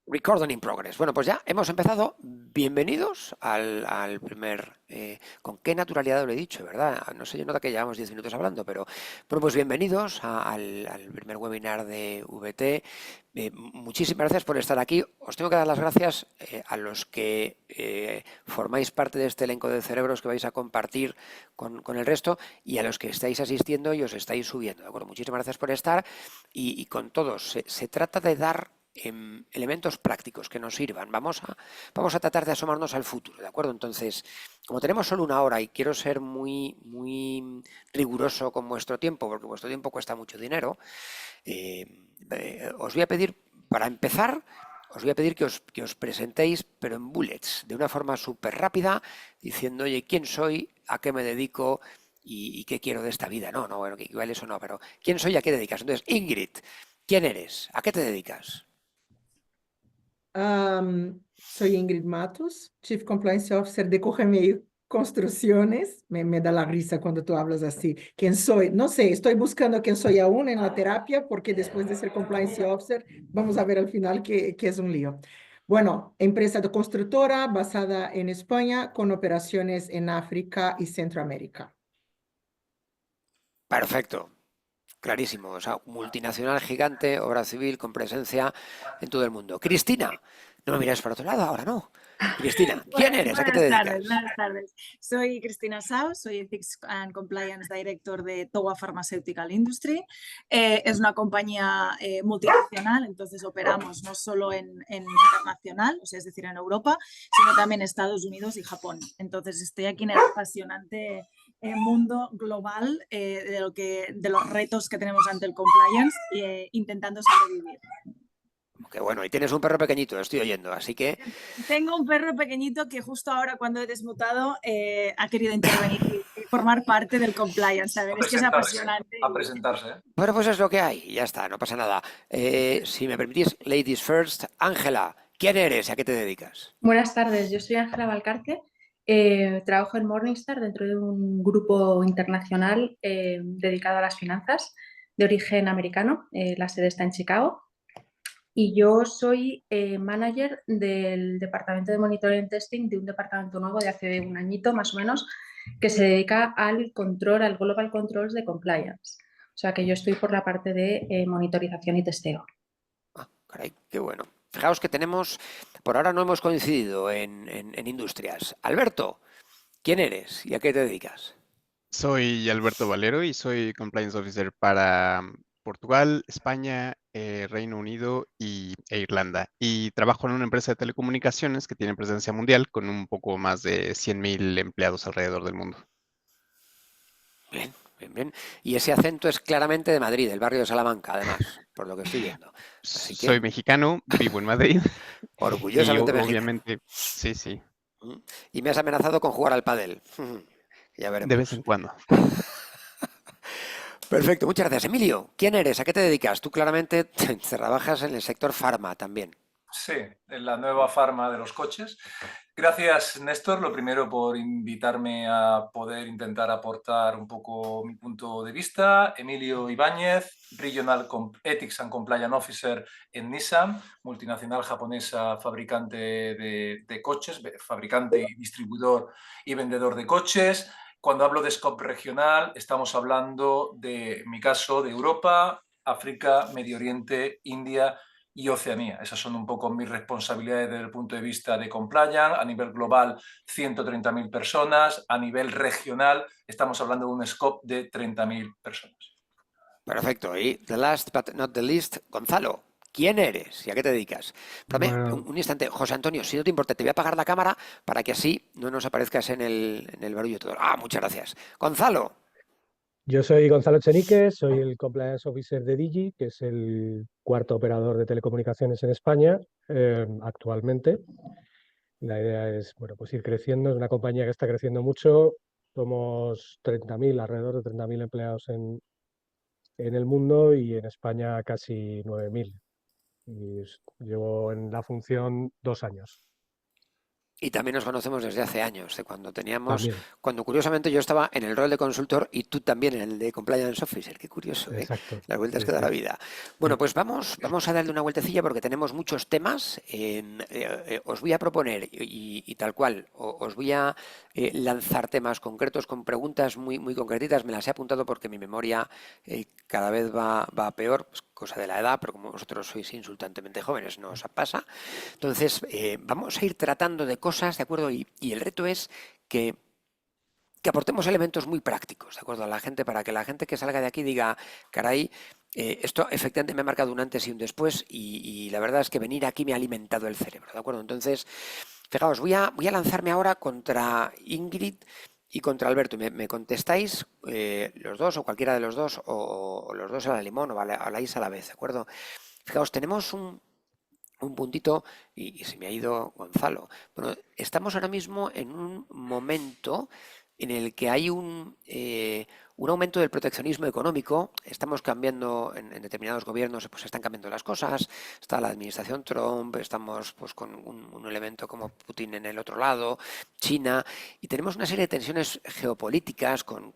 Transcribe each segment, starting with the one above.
Recording in progress. Bueno, pues ya hemos empezado. Bienvenidos al primer... con qué naturalidad lo he dicho, ¿verdad? No sé, yo nota que llevamos 10 minutos hablando, pero bueno, pues bienvenidos al primer webinar de VT. Muchísimas gracias por estar aquí. Os tengo que dar las gracias a los que formáis parte de este elenco de cerebros que vais a compartir con el resto y a los que estáis asistiendo y os estáis subiendo. ¿De acuerdo? Muchísimas gracias por estar y con todos. Se trata de dar elementos prácticos que nos sirvan. Vamos a tratar de asomarnos al futuro, ¿de acuerdo? Entonces, como tenemos solo una hora y quiero ser muy riguroso con vuestro tiempo, porque vuestro tiempo cuesta mucho dinero, os voy a pedir, para empezar, os voy a pedir que os presentéis, pero en bullets, de una forma súper rápida, diciendo, oye, ¿quién soy? ¿A qué me dedico? Y qué quiero de esta vida. No, bueno, que igual eso no, pero ¿quién soy y a qué te dedicas? Entonces, Ingrid, ¿quién eres? ¿A qué te dedicas? Soy Ingrid Matos, Chief Compliance Officer de Cogemail Construcciones. Me da la risa cuando tú hablas así. ¿Quién soy? No sé, estoy buscando quién soy aún en la terapia porque después de ser Compliance Officer, vamos a ver al final que es un lío. Bueno, empresa de constructora basada en España con operaciones en África y Centroamérica. Perfecto, clarísimo. O sea, multinacional gigante, obra civil con presencia en todo el mundo. Cristina, no me mires para otro lado, ahora no. Cristina, ¿quién eres? ¿A qué te Buenas tardes, dedicas? buenas tardes. Soy Cristina Sao, soy Ethics and Compliance Director de TOA Pharmaceutical Industry. Es una compañía multinacional, entonces operamos no solo en internacional, o sea, es decir, en Europa, sino también en Estados Unidos y Japón. Entonces estoy aquí en el apasionante mundo global de los retos que tenemos ante el compliance, intentando sobrevivir. Que bueno, y tienes un perro pequeñito, estoy oyendo, así que Tengo un perro pequeñito que justo ahora cuando he desmutado ha querido intervenir y formar parte del compliance. A ver, A es que es presentarse, apasionante. a presentarse. bueno, pues es lo que hay, ya está, no pasa nada. Si me permitís, ladies first, Ángela, ¿quién eres y a qué te dedicas? Buenas tardes, yo soy Ángela Valcarce, trabajo en Morningstar dentro de un grupo internacional dedicado a las finanzas de origen americano, la sede está en Chicago y yo soy manager del departamento de monitoring and testing de un departamento nuevo de hace un añito más o menos que se dedica al control, al global controls de compliance. O sea que yo estoy por la parte de monitorización y testeo. Ah, caray, qué bueno. Fijaos que tenemos, por ahora no hemos coincidido en industrias. Alberto, ¿quién eres y a qué te dedicas? Soy Alberto Valero y soy Compliance Officer para Portugal, España, Reino Unido e Irlanda. Y trabajo en una empresa de telecomunicaciones que tiene presencia mundial con un poco más de 100.000 empleados alrededor del mundo. Bien, bien, bien. Y ese acento es claramente de Madrid, del barrio de Salamanca, además, por lo que estoy viendo. Así que, Soy mexicano, vivo en Madrid y orgullosamente mexicano. obviamente, sí, sí, ¿Mm? Y me has amenazado con jugar al pádel. Ya de vez en veremos. cuando. Perfecto, muchas gracias. Emilio, ¿quién eres? ¿A qué te dedicas? Tú claramente trabajas en el sector farma también. Sí, en la nueva farma de los coches. Gracias, Néstor, lo primero por invitarme a poder intentar aportar un poco mi punto de vista. Emilio Ibáñez, Regional Ethics and Compliance Officer en Nissan, multinacional japonesa fabricante de coches, fabricante y distribuidor y vendedor de coches. Cuando hablo de scope regional, estamos hablando de, en mi caso, de Europa, África, Medio Oriente, India y Oceanía. Esas son un poco mis responsabilidades desde el punto de vista de compliance. A nivel global, 130.000 personas. A nivel regional, estamos hablando de un scope de 30.000 personas. Perfecto. Y the last but not the least, Gonzalo, ¿quién eres y a qué te dedicas? Espérame Bueno, un instante. José Antonio, si no te importa, te voy a apagar la cámara para que así no nos aparezcas en el barullo todo. Ah, muchas gracias. Gonzalo. yo soy Gonzalo Chenique, soy el Compliance Officer de Digi, que es el cuarto operador de telecomunicaciones en España actualmente. La idea es, bueno, pues ir creciendo. Es una compañía que está creciendo mucho. Somos 30.000, alrededor de 30.000 empleados en el mundo y en España casi 9.000. Y llevo en la función 2 años. Y también nos conocemos desde hace años, de cuando teníamos, También, cuando curiosamente yo estaba en el rol de consultor y tú también en el de compliance officer. Qué curioso, ¿eh? exacto. Las vueltas Sí, que da la sí. vida. Mm. Bueno, pues vamos a darle una vueltecilla porque tenemos muchos temas. Os voy a proponer y tal cual, os voy a lanzar temas concretos con preguntas muy concretitas. Me las he apuntado porque mi memoria cada vez va peor, pues, cosa de la edad, pero como vosotros sois insultantemente jóvenes, no os pasa. Entonces, vamos a ir tratando de cosas, ¿de acuerdo? Y el reto es que aportemos elementos muy prácticos, ¿de acuerdo? A la gente, para que la gente que salga de aquí diga, caray, esto efectivamente me ha marcado un antes y un después y la verdad es que venir aquí me ha alimentado el cerebro, ¿de acuerdo? Entonces, fijaos, voy a lanzarme ahora contra Ingrid y contra Alberto. Me contestáis los dos o cualquiera de los dos o los dos a la limón o habláis a la vez, ¿de acuerdo? Fijaos, tenemos un puntito, y se me ha ido Gonzalo. Bueno, estamos ahora mismo en un momento en el que hay un aumento del proteccionismo económico. Estamos cambiando en determinados gobiernos, pues están cambiando las cosas. Está la administración Trump, estamos pues con un elemento como Putin en el otro lado, China, y tenemos una serie de tensiones geopolíticas con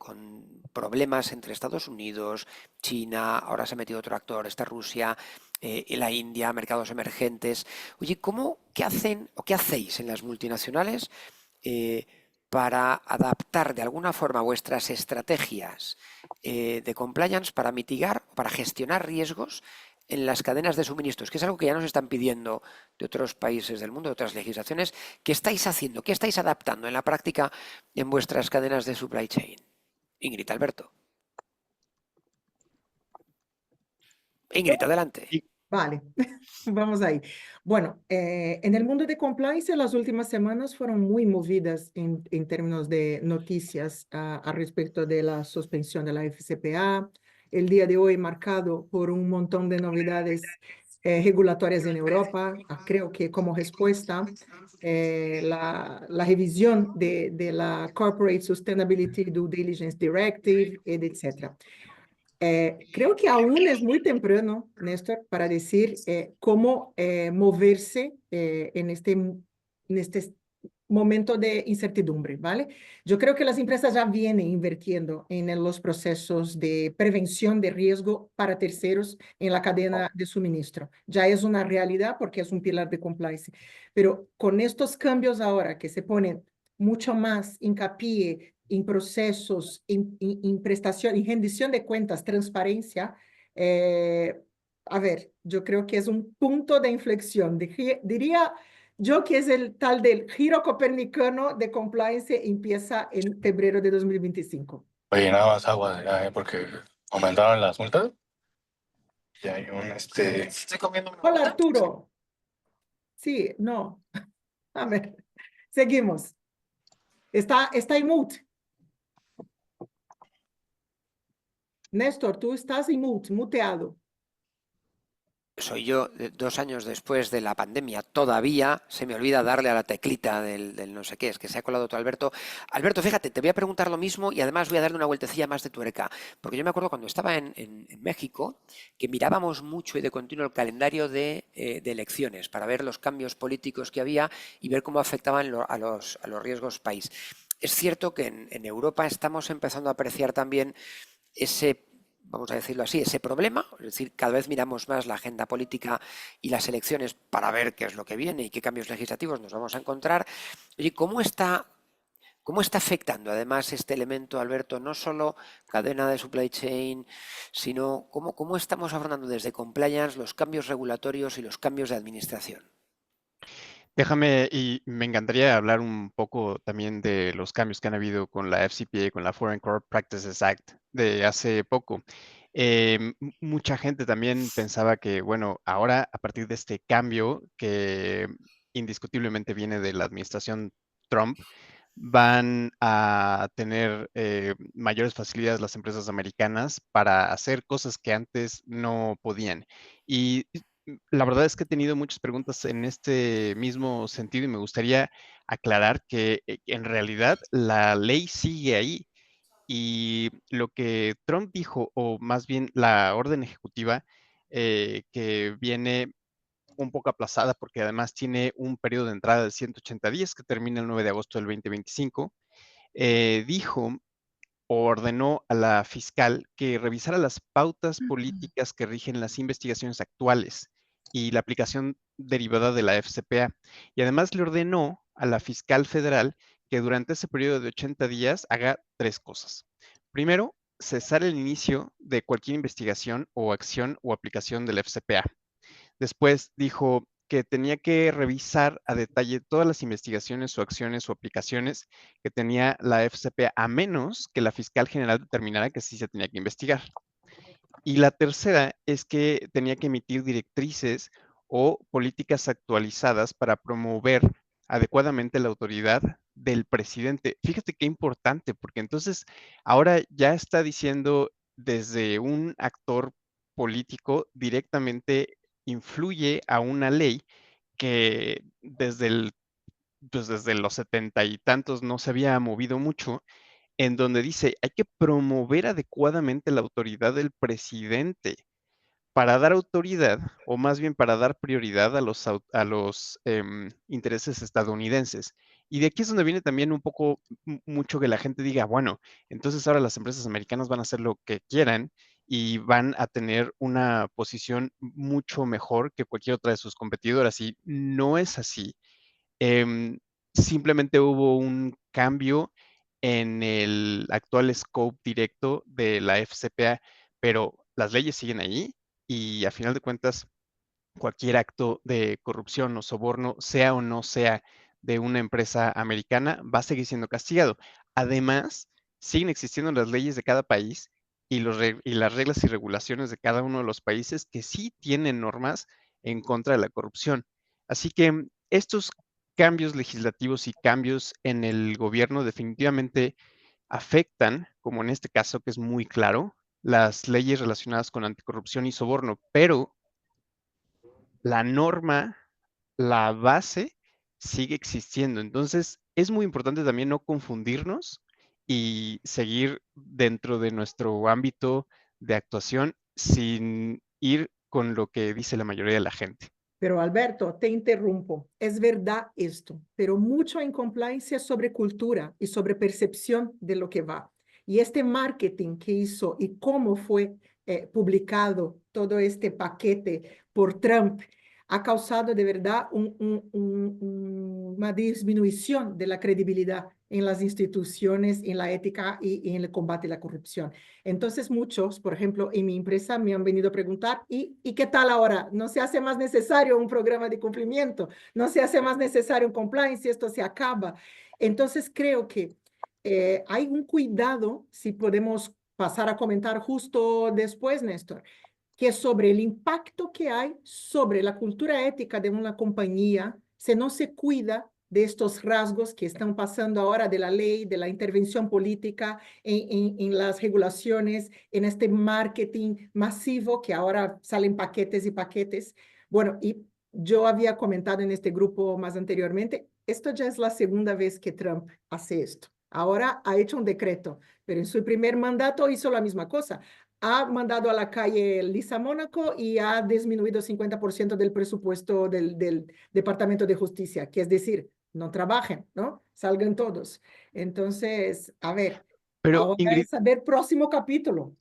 problemas entre Estados Unidos, China, ahora se ha metido otro actor, está Rusia, la India, mercados emergentes. Oye, qué hacen o qué hacéis en las multinacionales eh, para adaptar de alguna forma vuestras estrategias de compliance para mitigar o para gestionar riesgos en las cadenas de suministros, que es algo que ya nos están pidiendo de otros países del mundo, de otras legislaciones? ¿Qué estáis haciendo? ¿Qué estáis adaptando en la práctica en vuestras cadenas de supply chain? Ingrid, Alberto. Ingrid, adelante. Y Vale, vamos ahí. Bueno, en el mundo de compliance, las últimas semanas fueron muy movidas en términos de noticias a respecto de la suspensión de la FCPA. El día de hoy marcado por un montón de novedades regulatorias en Europa. Creo que como respuesta, la revisión de la Corporate Sustainability Due Diligence Directive, etc. Creo que aún es muy temprano, Néstor, para decir cómo moverse en este momento de incertidumbre, ¿vale? Yo creo que las empresas ya vienen invirtiendo en los procesos de prevención de riesgo para terceros en la cadena de suministro. Ya es una realidad porque es un pilar de compliance. Pero con estos cambios ahora que se ponen mucho más hincapié en procesos, en prestación, en rendición de cuentas, transparencia, a ver, yo creo que es un punto de inflexión. Diría yo que es el tal del giro copernicano de compliance, empieza en febrero de 2025. Oye, nada más agua, ya, porque aumentaron las multas. Y hay Estoy comiendo mi Hola, boca. Arturo. Sí, no. A ver, seguimos. Está en mute. Néstor, tú estás en mute, muteado. Soy yo, 2 años después de la pandemia, todavía se me olvida darle a la teclita del no sé qué, es que se ha colado tu Alberto. Alberto, fíjate, te voy a preguntar lo mismo y además voy a darle una vueltecilla más de tuerca, porque yo me acuerdo cuando estaba en México, que mirábamos mucho y de continuo el calendario de elecciones para ver los cambios políticos que había y ver cómo afectaban a los riesgos país. Es cierto que en Europa estamos empezando a apreciar también ese, vamos a decirlo así, ese problema, es decir, cada vez miramos más la agenda política y las elecciones para ver qué es lo que viene y qué cambios legislativos nos vamos a encontrar. Oye, ¿cómo está afectando además este elemento, Alberto, no solo cadena de supply chain, sino cómo estamos abordando desde compliance los cambios regulatorios y los cambios de administración? déjame, y me encantaría hablar un poco también de los cambios que han habido con la FCPA, con la Foreign Corrupt Practices Act de hace poco. Mucha gente también pensaba que, bueno, ahora a partir de este cambio que indiscutiblemente viene de la administración Trump, van a tener mayores facilidades las empresas americanas para hacer cosas que antes no podían. Y la verdad es que he tenido muchas preguntas en este mismo sentido y me gustaría aclarar que en realidad la ley sigue ahí y lo que Trump dijo, o más bien la orden ejecutiva que viene un poco aplazada porque además tiene un periodo de entrada de 180 días que termina el 9 de agosto del 2025, dijo o ordenó a la fiscal que revisara las pautas políticas que rigen las investigaciones actuales y la aplicación derivada de la FCPA. Y además le ordenó a la fiscal federal que durante ese periodo de 80 días haga 3 cosas. Primero, cesar el inicio de cualquier investigación o acción o aplicación de la FCPA. Después dijo que tenía que revisar a detalle todas las investigaciones o acciones o aplicaciones que tenía la FCPA, a menos que la fiscal general determinara que sí se tenía que investigar. Y la tercera es que tenía que emitir directrices o políticas actualizadas para promover adecuadamente la autoridad del presidente. Fíjate qué importante, porque entonces ahora ya está diciendo desde un actor político directamente influye a una ley que pues desde los 70 y tantos no se había movido mucho, en donde dice, hay que promover adecuadamente la autoridad del presidente para dar autoridad, o más bien para dar prioridad a los intereses estadounidenses. Y de aquí es donde viene también un poco mucho que la gente diga, bueno, entonces ahora las empresas americanas van a hacer lo que quieran y van a tener una posición mucho mejor que cualquier otra de sus competidoras. Y no es así. Em, Simplemente hubo un cambio en el actual scope directo de la FCPA, pero las leyes siguen ahí y a final de cuentas cualquier acto de corrupción o soborno, sea o no sea de una empresa americana, va a seguir siendo castigado. Además, siguen existiendo las leyes de cada país y las reglas y regulaciones de cada uno de los países que sí tienen normas en contra de la corrupción. Así que estos cambios legislativos y cambios en el gobierno definitivamente afectan, como en este caso que es muy claro, las leyes relacionadas con anticorrupción y soborno, pero la norma, la base sigue existiendo. Entonces, es muy importante también no confundirnos y seguir dentro de nuestro ámbito de actuación sin ir con lo que dice la mayoría de la gente. Pero Alberto, te interrumpo. Es verdad esto, pero mucho en compliance es sobre cultura y sobre percepción de lo que va. Y este marketing que hizo y cómo fue publicado todo este paquete por Trump ha causado de verdad una disminución de la credibilidad en las instituciones, en la ética y en el combate a la corrupción. Entonces muchos, por ejemplo, en mi empresa me han venido a preguntar, ¿y qué tal ahora? ¿No se hace más necesario un programa de cumplimiento? ¿No se hace más necesario un compliance si esto se acaba? Entonces creo que hay un cuidado, si podemos pasar a comentar justo después, Néstor, que es sobre el impacto que hay sobre la cultura ética de una compañía si no se cuida de estos rasgos que están pasando ahora de la ley, de la intervención política en las regulaciones, en este marketing masivo que ahora salen paquetes y paquetes. Bueno, y yo había comentado en este grupo más anteriormente, esto ya es la segunda vez que Trump hace esto. Ahora ha hecho un decreto, pero en su primer mandato hizo la misma cosa. Ha mandado a la calle Lisa Mónaco y ha disminuido 50% del presupuesto del Departamento de Justicia, que es decir, no trabajen, ¿no? Salgan todos. Entonces, a ver, Pero ahora Ingrid, es saber próximo capítulo.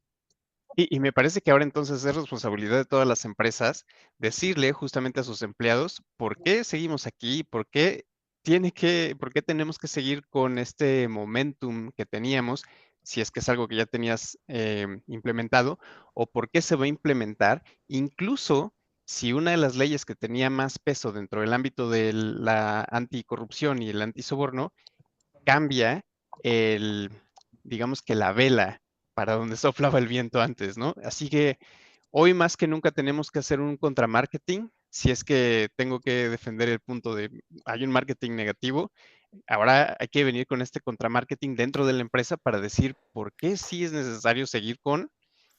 y me parece que ahora entonces es responsabilidad de todas las empresas decirle justamente a sus empleados por qué seguimos aquí, por qué tenemos que seguir con este momentum que teníamos, si es que es algo que ya tenías implementado, o por qué se va a implementar, incluso si una de las leyes que tenía más peso dentro del ámbito de la anticorrupción y el antisoborno cambia el, digamos que la vela para donde soplaba el viento antes, ¿no? Así que hoy más que nunca tenemos que hacer un contramarketing. Si es que tengo que defender el punto de hay un marketing negativo, ahora hay que venir con este contramarketing dentro de la empresa para decir por qué sí es necesario seguir con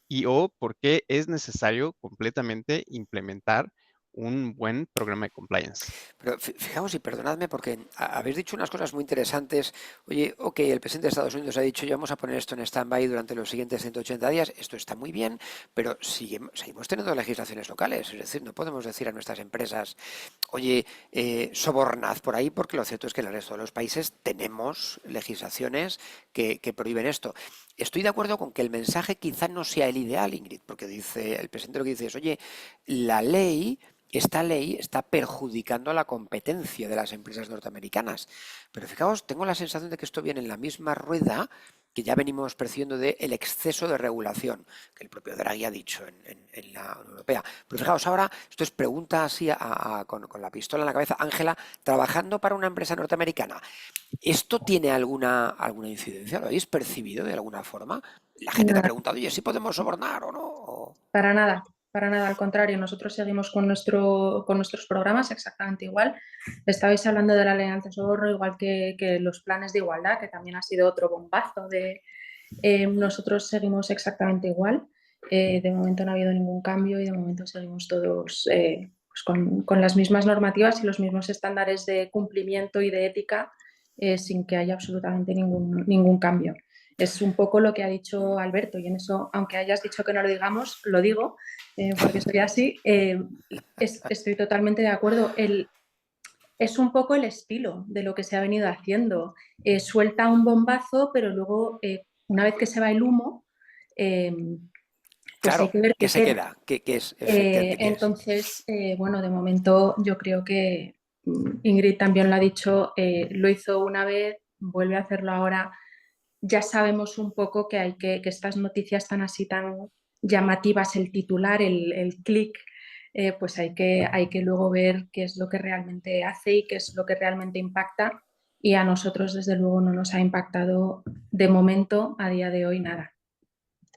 y o por qué es necesario completamente implementar un buen programa de compliance. Pero fijaos y perdonadme porque habéis dicho unas cosas muy interesantes. Oye, ok, el presidente de Estados Unidos ha dicho, ya vamos a poner esto en stand-by durante los siguientes 180 días, esto está muy bien, pero seguimos teniendo legislaciones locales, es decir, no podemos decir a nuestras empresas, oye, sobornad por ahí, porque lo cierto es que en el resto de los países tenemos legislaciones que prohíben esto. Estoy de acuerdo con que el mensaje quizá no sea el ideal, Ingrid, porque dice el presidente lo que dice es, oye, esta ley está perjudicando la competencia de las empresas norteamericanas. Pero fijaos, tengo la sensación de que esto viene en la misma rueda que ya venimos percibiendo del exceso de regulación, que el propio Draghi ha dicho en la Unión Europea. Pero fijaos, ahora, esto es pregunta así con la pistola en la cabeza, Ángela, trabajando para una empresa norteamericana, ¿esto tiene alguna incidencia? ¿Lo habéis percibido de alguna forma? La gente te ha Nada, preguntado, oye, ¿sí podemos sobornar o no? para nada, al contrario, nosotros seguimos con nuestros programas exactamente igual. Estabais hablando de la ley anti-soborno, igual que los planes de igualdad, que también ha sido otro bombazo nosotros seguimos exactamente igual. De momento no ha habido ningún cambio y de momento seguimos todos pues con las mismas normativas y los mismos estándares de cumplimiento y de ética sin que haya absolutamente ningún cambio. Es un poco lo que ha dicho Alberto y en eso, aunque hayas dicho que no lo digamos, lo digo porque soy así. Estoy totalmente de acuerdo. Es un poco el estilo de lo que se ha venido haciendo. Suelta un bombazo, pero luego, una vez que se va el humo, pues hay Claro, que ver ¿qué qué se queda. queda? ¿Qué es? Efectivamente, ¿qué es? Entonces, bueno, de momento yo creo que Ingrid también lo ha dicho, lo hizo una vez, vuelve a hacerlo ahora. Ya sabemos un poco que estas noticias tan así, tan llamativas, el titular, el clic, pues hay que luego ver qué es lo que realmente hace y qué es lo que realmente impacta. Y a nosotros, desde luego, no nos ha impactado de momento, a día de hoy, nada.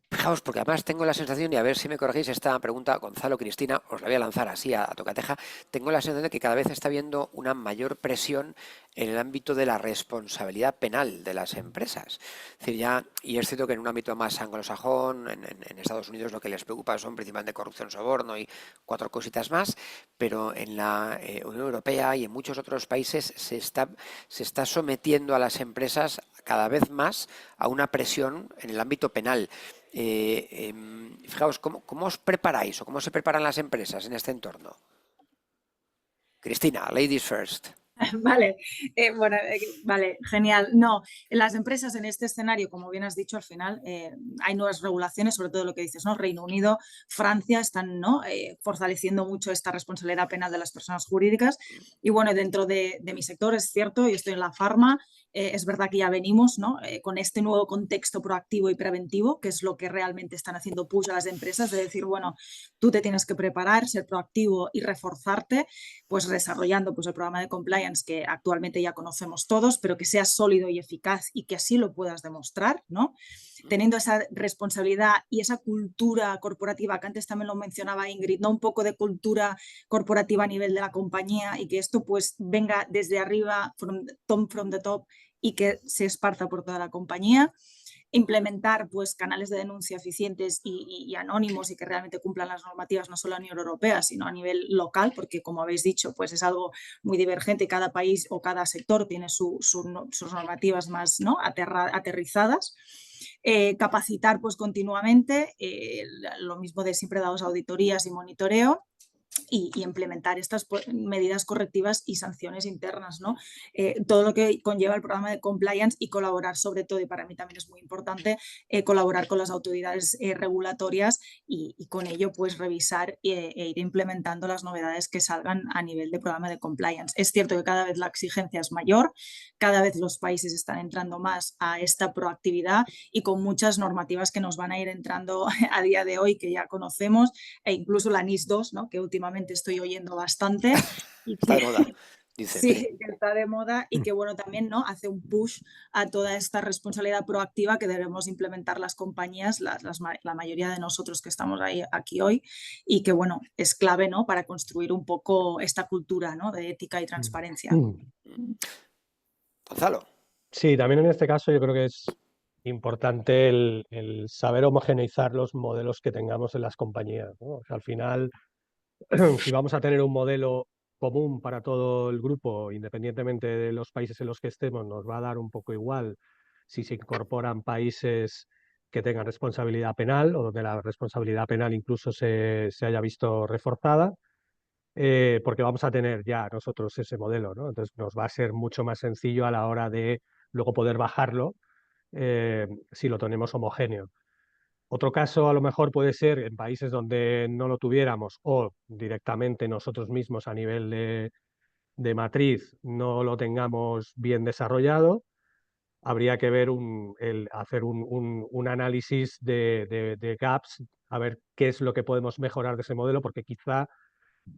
Fijaos, porque además tengo la sensación, y a ver si me corregís esta pregunta, Gonzalo, Cristina, os la voy a lanzar así a tocateja, tengo la sensación de que cada vez está habiendo una mayor presión en el ámbito de la responsabilidad penal de las empresas. Es decir, ya, y es cierto que en un ámbito más anglosajón, en Estados Unidos lo que les preocupa son principalmente corrupción, soborno y 4 cositas más, pero en la Unión Europea y en muchos otros países se está sometiendo a las empresas cada vez más a una presión en el ámbito penal. Fijaos, ¿cómo os preparáis o cómo se preparan las empresas en este entorno? Cristina, ladies first. Vale, bueno, vale, genial. No, en las empresas en este escenario, como bien has dicho, al final hay nuevas regulaciones, sobre todo lo que dices, ¿no? Reino Unido, Francia están, ¿no? Fortaleciendo mucho esta responsabilidad penal de las personas jurídicas. Y bueno, dentro de mi sector es cierto, yo estoy en la farma, es verdad que ya venimos, ¿no? Con este nuevo contexto proactivo y preventivo, que es lo que realmente están haciendo push a las empresas, de decir, bueno, tú te tienes que preparar, ser proactivo y reforzarte, pues desarrollando pues, el programa de compliance que actualmente ya conocemos todos, pero que sea sólido y eficaz y que así lo puedas demostrar, ¿no? Teniendo esa responsabilidad y esa cultura corporativa, que antes también lo mencionaba Ingrid, ¿no? Un poco de cultura corporativa a nivel de la compañía y que esto pues venga desde arriba, from the top, y que se esparza por toda la compañía. Implementar pues, canales de denuncia eficientes y anónimos y que realmente cumplan las normativas no solo a nivel europeo, sino a nivel local, porque como habéis dicho, pues es algo muy divergente. Cada país o cada sector tiene sus normativas más, ¿no? Aterrizadas. Capacitar pues, continuamente, lo mismo de siempre dados auditorías y monitoreo. Y implementar estas medidas correctivas y sanciones internas, ¿no? Todo lo que conlleva el programa de compliance y colaborar sobre todo, y para mí también es muy importante, colaborar con las autoridades regulatorias y con ello pues revisar e ir implementando las novedades que salgan a nivel de programa de compliance. Es cierto que cada vez la exigencia es mayor, cada vez los países están entrando más a esta proactividad y con muchas normativas que nos van a ir entrando a día de hoy que ya conocemos, e incluso la NIS 2, ¿no? Que últimamente estoy oyendo bastante. Y Está que, de moda, dicen. sí, que está de moda y que bueno, también, ¿no? Hace un push a toda esta responsabilidad proactiva que debemos implementar las compañías, la mayoría de nosotros que estamos aquí hoy, y que bueno, es clave, ¿no? Para construir un poco esta cultura, ¿no? De ética y transparencia. Gonzalo. Sí, también en este caso yo creo que es importante el saber homogeneizar los modelos que tengamos en las compañías, ¿no? O sea, al final si vamos a tener un modelo común para todo el grupo, independientemente de los países en los que estemos, nos va a dar un poco igual si se incorporan países que tengan responsabilidad penal o donde la responsabilidad penal incluso se haya visto reforzada, porque vamos a tener ya nosotros ese modelo, ¿no? Entonces nos va a ser mucho más sencillo a la hora de luego poder bajarlo si lo tenemos homogéneo. Otro caso a lo mejor puede ser en países donde no lo tuviéramos o directamente nosotros mismos a nivel de matriz no lo tengamos bien desarrollado. Habría que ver hacer un análisis de gaps, a ver qué es lo que podemos mejorar de ese modelo, porque quizá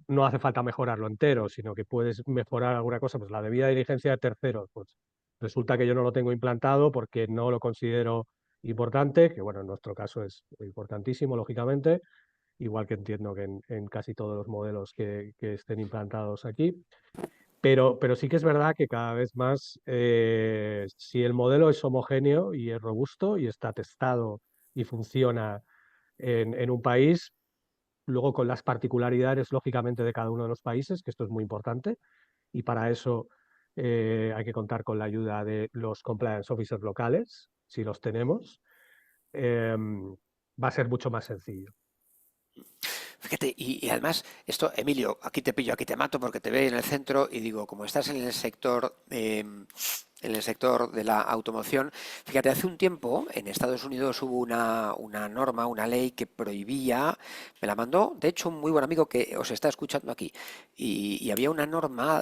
no hace falta mejorarlo entero, sino que puedes mejorar alguna cosa, pues la debida diligencia de terceros, pues resulta que yo no lo tengo implantado porque no lo considero importante, que bueno, en nuestro caso es importantísimo, lógicamente, igual que entiendo que en casi todos los modelos que estén implantados aquí. Pero sí que es verdad que cada vez más, si el modelo es homogéneo y es robusto y está testado y funciona en un país, luego con las particularidades, lógicamente, de cada uno de los países, que esto es muy importante, y para eso hay que contar con la ayuda de los compliance officers locales, si los tenemos, va a ser mucho más sencillo. Fíjate, y además, esto, Emilio, aquí te pillo, aquí te mato porque te veo en el centro y digo, como estás en el sector de la automoción, fíjate, hace un tiempo en Estados Unidos hubo una norma, una ley que prohibía, me la mandó, de hecho, un muy buen amigo que os está escuchando aquí, y había una norma,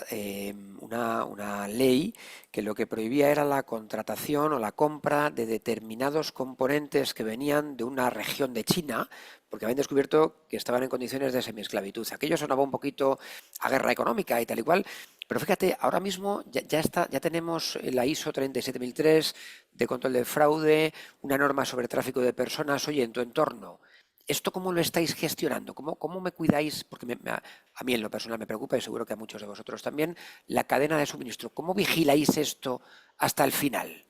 una ley que lo que prohibía era la contratación o la compra de determinados componentes que venían de una región de China, porque habían descubierto que estaban en condiciones de semiesclavitud. Aquello sonaba un poquito a guerra económica y tal y cual, pero fíjate, ahora mismo ya tenemos la ISO 37003 de control de fraude, una norma sobre tráfico de personas. Oye, en tu entorno, ¿esto cómo lo estáis gestionando? ¿Cómo me cuidáis? Porque a mí en lo personal me preocupa y seguro que a muchos de vosotros también, la cadena de suministro. ¿Cómo vigiláis esto hasta el final?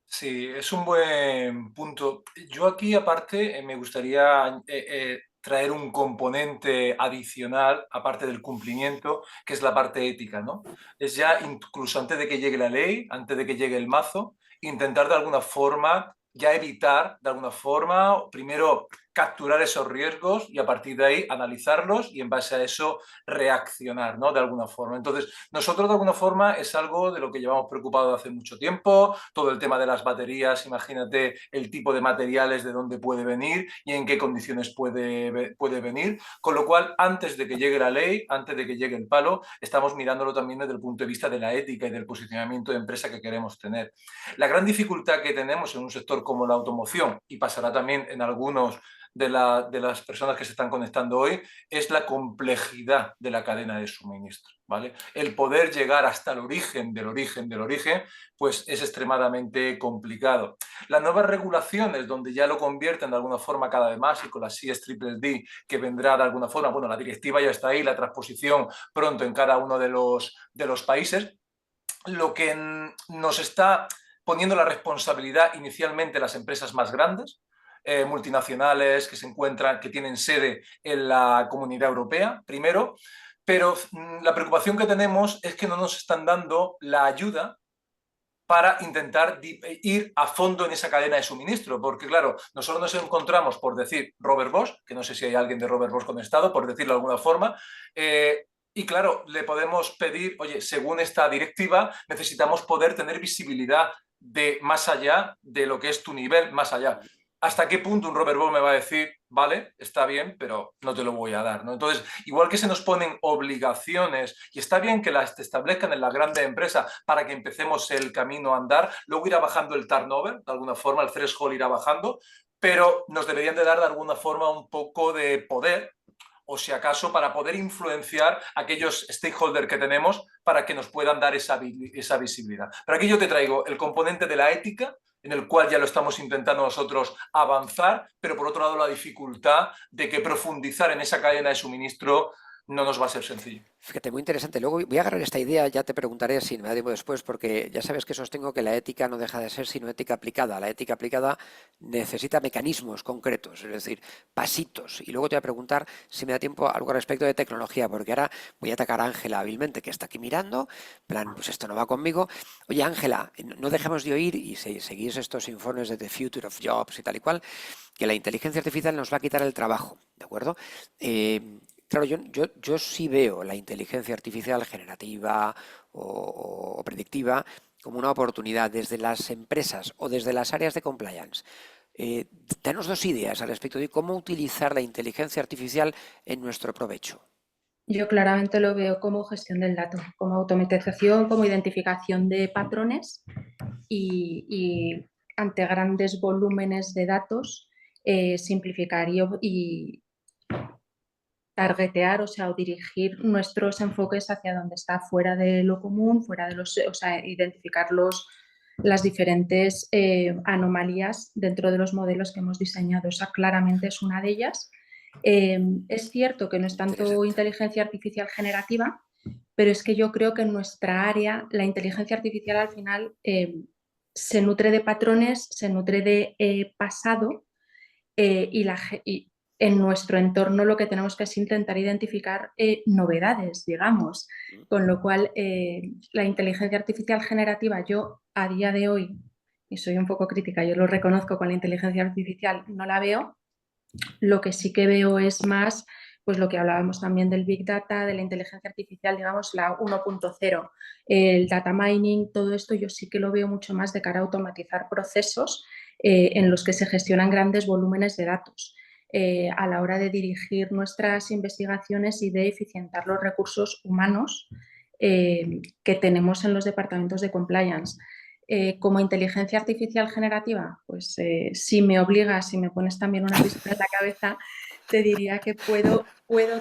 Sí, es un buen punto. Yo aquí, aparte, me gustaría traer un componente adicional, aparte del cumplimiento, que es la parte ética, ¿no? Es ya incluso antes de que llegue la ley, antes de que llegue el mazo, intentar de alguna forma ya evitar, de alguna forma, primero capturar esos riesgos y a partir de ahí analizarlos y en base a eso reaccionar, ¿no? De alguna forma. Entonces, nosotros de alguna forma es algo de lo que llevamos preocupado hace mucho tiempo, todo el tema de las baterías, imagínate el tipo de materiales, de dónde puede venir y en qué condiciones puede venir, con lo cual antes de que llegue la ley, antes de que llegue el palo, estamos mirándolo también desde el punto de vista de la ética y del posicionamiento de empresa que queremos tener. La gran dificultad que tenemos en un sector como la automoción, y pasará también en algunos de las personas que se están conectando hoy, es la complejidad de la cadena de suministro, ¿vale? El poder llegar hasta el origen del origen del origen, pues es extremadamente complicado. Las nuevas regulaciones, donde ya lo convierten de alguna forma cada vez más, y con la CSDD, que vendrá de alguna forma, bueno, la directiva ya está ahí, la transposición pronto en cada uno de los países, lo que nos está poniendo la responsabilidad inicialmente las empresas más grandes, multinacionales que se encuentran, que tienen sede en la Comunidad Europea, primero, pero la preocupación que tenemos es que no nos están dando la ayuda para intentar ir a fondo en esa cadena de suministro, porque claro, nosotros nos encontramos, por decir, Robert Bosch, que no sé si hay alguien de Robert Bosch conectado, por decirlo de alguna forma, y claro, le podemos pedir, oye, según esta directiva, necesitamos poder tener visibilidad de más allá de lo que es tu nivel, más allá. ¿Hasta qué punto un Robert Bosch me va a decir, vale, está bien, pero no te lo voy a dar, ¿no? Entonces, igual que se nos ponen obligaciones, y está bien que las establezcan en las grandes empresas para que empecemos el camino a andar, luego irá bajando el turnover, de alguna forma, el threshold irá bajando, pero nos deberían de dar de alguna forma un poco de poder, o si acaso para poder influenciar a aquellos stakeholders que tenemos para que nos puedan dar esa visibilidad. Pero aquí yo te traigo el componente de la ética, en el cual ya lo estamos intentando nosotros avanzar, pero por otro lado la dificultad de que profundizar en esa cadena de suministro no nos va a ser sencillo. Fíjate, muy interesante. Luego voy a agarrar esta idea, ya te preguntaré si me da tiempo después, porque ya sabes que sostengo que la ética no deja de ser sino ética aplicada. La ética aplicada necesita mecanismos concretos, es decir, pasitos. Y luego te voy a preguntar si me da tiempo algo al respecto de tecnología, porque ahora voy a atacar a Ángela hábilmente, que está aquí mirando, en plan, pues esto no va conmigo. Oye, Ángela, no dejemos de oír y seguís estos informes de The Future of Jobs y tal y cual, que la inteligencia artificial nos va a quitar el trabajo, ¿de acuerdo? Claro, yo sí veo la inteligencia artificial generativa o predictiva como una oportunidad desde las empresas o desde las áreas de compliance. Danos dos ideas al respecto de cómo utilizar la inteligencia artificial en nuestro provecho. Yo claramente lo veo como gestión del dato, como automatización, como identificación de patrones y ante grandes volúmenes de datos, simplificar y targetear, o sea, o dirigir nuestros enfoques hacia donde está fuera de lo común, fuera de los, o sea, identificar las diferentes anomalías dentro de los modelos que hemos diseñado. Esa claramente es una de ellas. Es cierto que no es tanto inteligencia artificial generativa, pero es que yo creo que en nuestra área la inteligencia artificial al final se nutre de patrones, se nutre de pasado y en nuestro entorno lo que tenemos que es intentar identificar novedades, digamos. Con lo cual, la inteligencia artificial generativa, yo a día de hoy, y soy un poco crítica, yo lo reconozco con la inteligencia artificial, no la veo. Lo que sí que veo es más, pues lo que hablábamos también del Big Data, de la inteligencia artificial, digamos, la 1.0, el data mining, todo esto yo sí que lo veo mucho más de cara a automatizar procesos en los que se gestionan grandes volúmenes de datos a la hora de dirigir nuestras investigaciones y de eficientar los recursos humanos que tenemos en los departamentos de compliance. Como inteligencia artificial generativa, pues si me obligas, si me pones también una pistola en la cabeza, te diría que puedo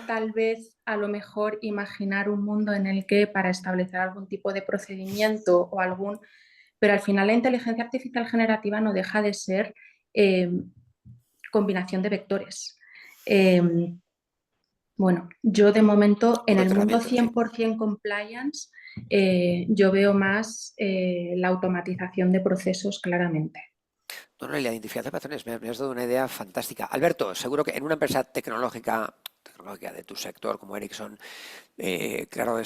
tal vez a lo mejor imaginar un mundo en el que para establecer algún tipo de procedimiento o algún... Pero al final la inteligencia artificial generativa no deja de ser combinación de vectores. Bueno, yo de momento en el mundo 100% compliance yo veo más la automatización de procesos claramente. No, y la identificación de patrones, me has dado una idea fantástica. Alberto, seguro que en una empresa tecnológica de tu sector como Ericsson, claro,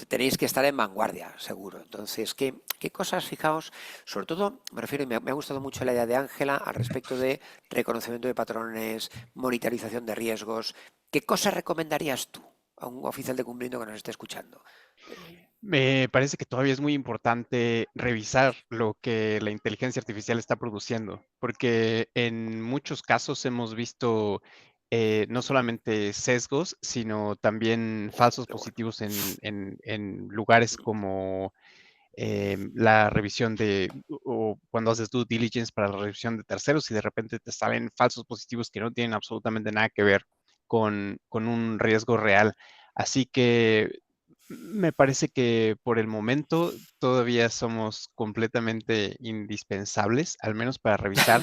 tenéis que estar en vanguardia, seguro. Entonces, ¿qué cosas, fijaos, sobre todo, me refiero, y me ha gustado mucho la idea de Ángela al respecto de reconocimiento de patrones, monitorización de riesgos, ¿qué cosas recomendarías tú a un oficial de cumplimiento que nos esté escuchando? Me parece que todavía es muy importante revisar lo que la inteligencia artificial está produciendo, porque en muchos casos hemos visto no solamente sesgos, sino también falsos positivos en lugares como la revisión o cuando haces due diligence para la revisión de terceros y de repente te salen falsos positivos que no tienen absolutamente nada que ver con un riesgo real. Así que me parece que por el momento todavía somos completamente indispensables, al menos para revisar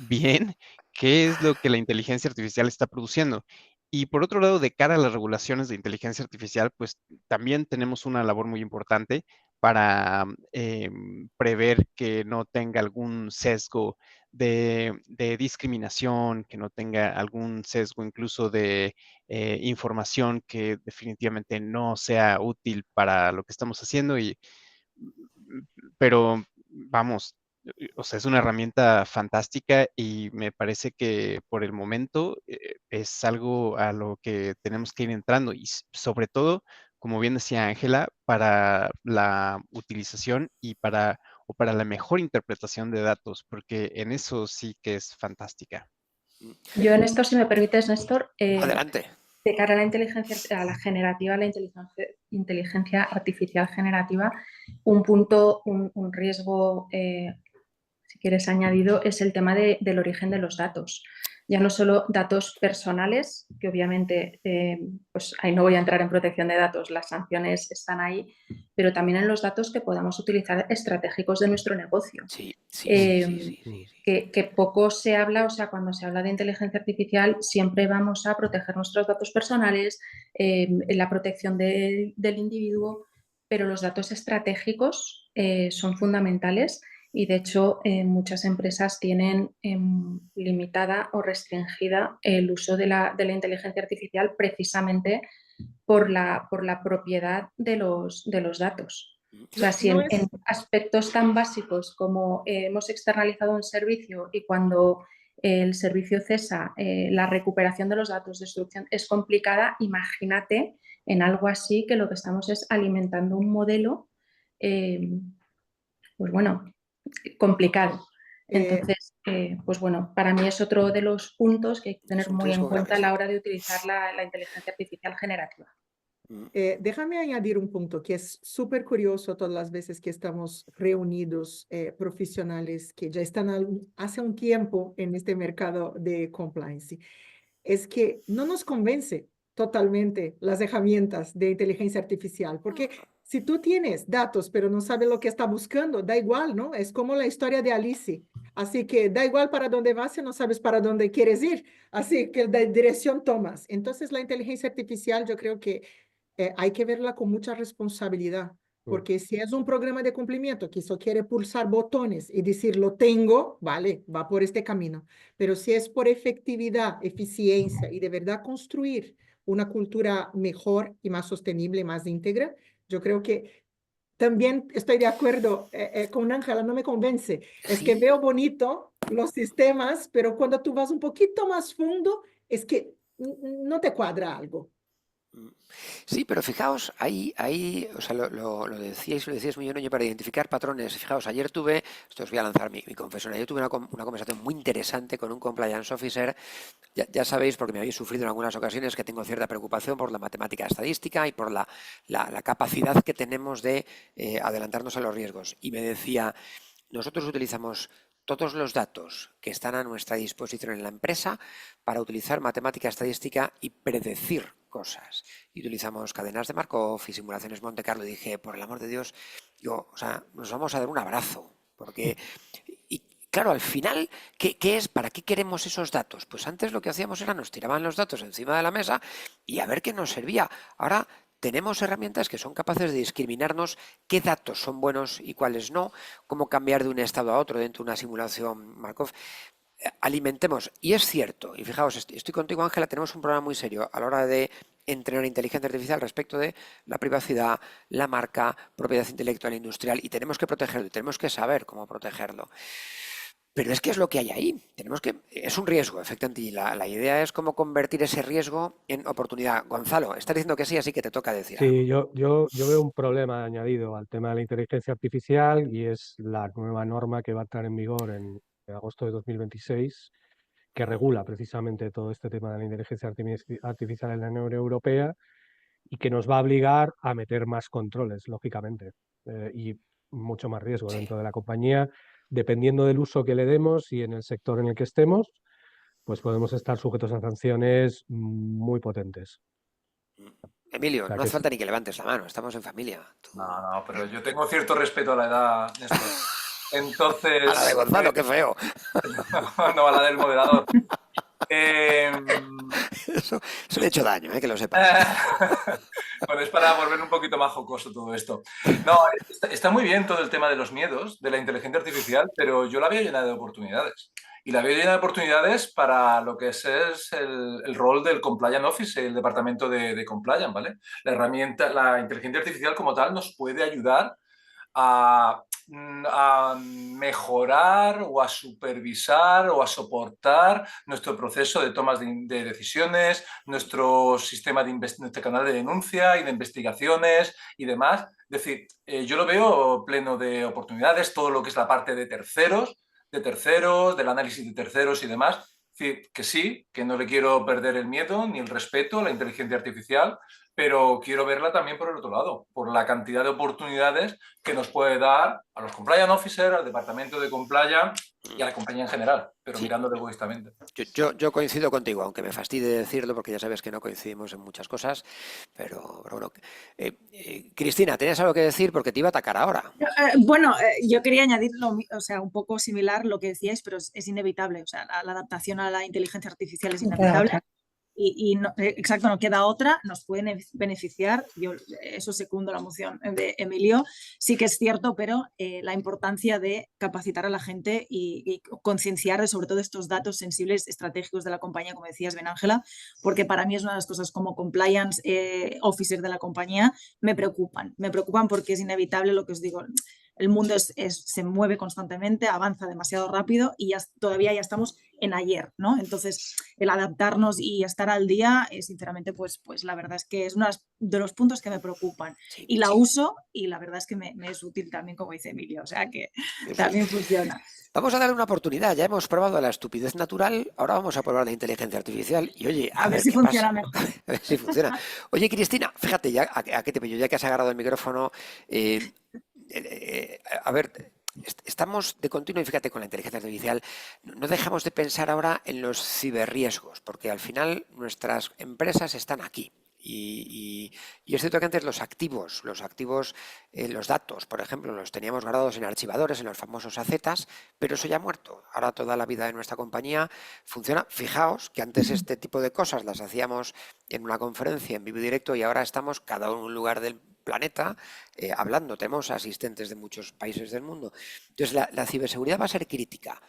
bien qué es lo que la inteligencia artificial está produciendo. Y por otro lado, de cara a las regulaciones de inteligencia artificial, pues también tenemos una labor muy importante para prever que no tenga algún sesgo de discriminación, que no tenga algún sesgo incluso de información que definitivamente no sea útil para lo que estamos haciendo. Pero vamos, o sea, es una herramienta fantástica y me parece que por el momento es algo a lo que tenemos que ir entrando y sobre todo, como bien decía Ángela, para la utilización y para la mejor interpretación de datos, porque en eso sí que es fantástica. Yo en esto, si me permites, Néstor, Adelante. de cara a la inteligencia, a la generativa, a la inteligencia artificial generativa, un punto, un riesgo, si quieres añadido, es el tema del origen de los datos. ya no solo datos personales, que obviamente pues ahí no voy a entrar en protección de datos, las sanciones están ahí, pero también en los datos que podamos utilizar estratégicos de nuestro negocio. Sí, Que poco se habla, o sea, cuando se habla de inteligencia artificial siempre vamos a proteger nuestros datos personales, la protección del individuo, pero los datos estratégicos son fundamentales y de hecho muchas empresas tienen limitada o restringida el uso de la inteligencia artificial precisamente por la propiedad de los datos. O sea, si en aspectos tan básicos como hemos externalizado un servicio y cuando el servicio cesa, la recuperación de los datos, destrucción es complicada, imagínate en algo así que lo que estamos es alimentando un modelo, pues bueno, complicado. Entonces, pues bueno, para mí es otro de los puntos que hay que tener muy en cuenta a la hora de utilizar la inteligencia artificial generativa. Déjame añadir un punto que es súper curioso todas las veces que estamos reunidos profesionales que ya están hace un tiempo en este mercado de compliance. Es que no nos convence totalmente las herramientas de inteligencia artificial, porque si tú tienes datos pero no sabes lo que está buscando, da igual, ¿no? Es como la historia de Alice. Así que da igual para dónde vas si no sabes para dónde quieres ir. Así que la dirección tomas. Entonces la inteligencia artificial yo creo que hay que verla con mucha responsabilidad, porque si es un programa de cumplimiento que solo quiere pulsar botones y decir lo tengo, vale, va por este camino. Pero si es por efectividad, eficiencia y de verdad construir una cultura mejor y más sostenible, más íntegra, yo creo que también estoy de acuerdo con Ángela, no me convence. Es que veo bonito los sistemas, pero cuando tú vas un poquito más fondo, es que no te cuadra algo. Sí, pero fijaos, ahí o sea, lo decíais muy bien, oye, para identificar patrones. Fijaos, ayer tuve, esto os voy a lanzar mi confesión, ayer tuve una conversación muy interesante con un compliance officer. Ya sabéis, porque me habéis sufrido en algunas ocasiones, que tengo cierta preocupación por la matemática estadística y por la capacidad que tenemos de adelantarnos a los riesgos. Y me decía, nosotros utilizamos todos los datos que están a nuestra disposición en la empresa para utilizar matemática estadística y predecir cosas. Y utilizamos cadenas de Markov y simulaciones Monte Carlo. Y dije, por el amor de Dios, o sea, nos vamos a dar un abrazo. Porque, y claro, al final, ¿qué es? ¿Para qué queremos esos datos? Pues antes lo que hacíamos era nos tiraban los datos encima de la mesa y a ver qué nos servía. Ahora tenemos herramientas que son capaces de discriminarnos qué datos son buenos y cuáles no, cómo cambiar de un estado a otro dentro de una simulación Markov. Alimentemos, y es cierto, y fijaos, estoy contigo, Ángela, tenemos un problema muy serio a la hora de entrenar inteligencia artificial respecto de la privacidad, la marca, propiedad intelectual e industrial, y tenemos que protegerlo, y tenemos que saber cómo protegerlo. Pero es que es lo que hay ahí. Es un riesgo, efectivamente, y la idea es cómo convertir ese riesgo en oportunidad. Gonzalo, estás diciendo que sí, así que te toca decir algo. Sí, yo veo un problema añadido al tema de la inteligencia artificial y es la nueva norma que va a entrar en vigor en agosto de 2026, que regula precisamente todo este tema de la inteligencia artificial en la Unión Europea y que nos va a obligar a meter más controles, lógicamente, y mucho más riesgo dentro de la compañía. Dependiendo del uso que le demos y en el sector en el que estemos, pues podemos estar sujetos a sanciones muy potentes. Emilio, O sea no hace falta ni que levantes la mano, estamos en familia. No, pero yo tengo cierto respeto a la edad, Néstor. Entonces... A la de Gonzalo, qué feo. No, a la del moderador. Eso le he hecho daño, que lo sepas. Bueno, es para volver un poquito más jocoso todo esto. No, está muy bien todo el tema de los miedos, de la inteligencia artificial, pero yo la veo llena de oportunidades. Y la veo llena de oportunidades para lo que es el rol del Compliance Office, el departamento de Compliance, ¿vale? La herramienta, la inteligencia artificial como tal nos puede ayudar a mejorar o a supervisar o a soportar nuestro proceso de tomas de decisiones, nuestro sistema nuestro canal de denuncia y de investigaciones y demás. Es decir, yo lo veo pleno de oportunidades, todo lo que es la parte de terceros, del análisis de terceros y demás. Es decir, que sí, que no le quiero perder el miedo ni el respeto a la inteligencia artificial, pero quiero verla también por el otro lado, por la cantidad de oportunidades que nos puede dar a los compliance officers, al departamento de compliance y a la compañía en general, pero Sí. mirándolo egoístamente. Yo coincido contigo, aunque me fastidie decirlo, porque ya sabes que no coincidimos en muchas cosas, pero bueno. Cristina, ¿tenías algo que decir? Porque te iba a atacar ahora. Bueno, yo quería añadir o sea, un poco similar lo que decíais, pero es inevitable. O sea, la adaptación a la inteligencia artificial es inevitable. Y no, exacto, no queda otra, nos pueden beneficiar. Yo eso secundo la moción de Emilio. Sí que es cierto, pero la importancia de capacitar a la gente y concienciar de sobre todo estos datos sensibles estratégicos de la compañía, como decías, Ben Ángela, porque para mí es una de las cosas como compliance officer de la compañía, me preocupan porque es inevitable lo que os digo. El mundo se mueve constantemente, avanza demasiado rápido y todavía ya estamos en ayer, ¿no? Entonces, el adaptarnos y estar al día, sinceramente, pues la verdad es que es uno de los puntos que me preocupan. Sí, y la uso y la verdad es que me es útil también, como dice Emilio, o sea que también funciona. Vamos a darle una oportunidad. Ya hemos probado la estupidez natural, ahora vamos a probar la inteligencia artificial. Y oye, A ver si qué funciona pasa. mejor. A ver si funciona. Oye, Cristina, fíjate, ya a qué te pillo, ya que has agarrado el micrófono. A ver, estamos de continuo, y fíjate, con la inteligencia artificial, no dejamos de pensar ahora en los ciberriesgos, porque al final nuestras empresas están aquí. Y es cierto que antes los activos, los datos, por ejemplo, los teníamos guardados en archivadores, en los famosos AZs, pero eso ya ha muerto. Ahora toda la vida de nuestra compañía funciona. Fijaos que antes este tipo de cosas las hacíamos en una conferencia en vivo y directo y ahora estamos cada uno en un lugar del planeta hablando. Tenemos asistentes de muchos países del mundo. Entonces la ciberseguridad va a ser crítica.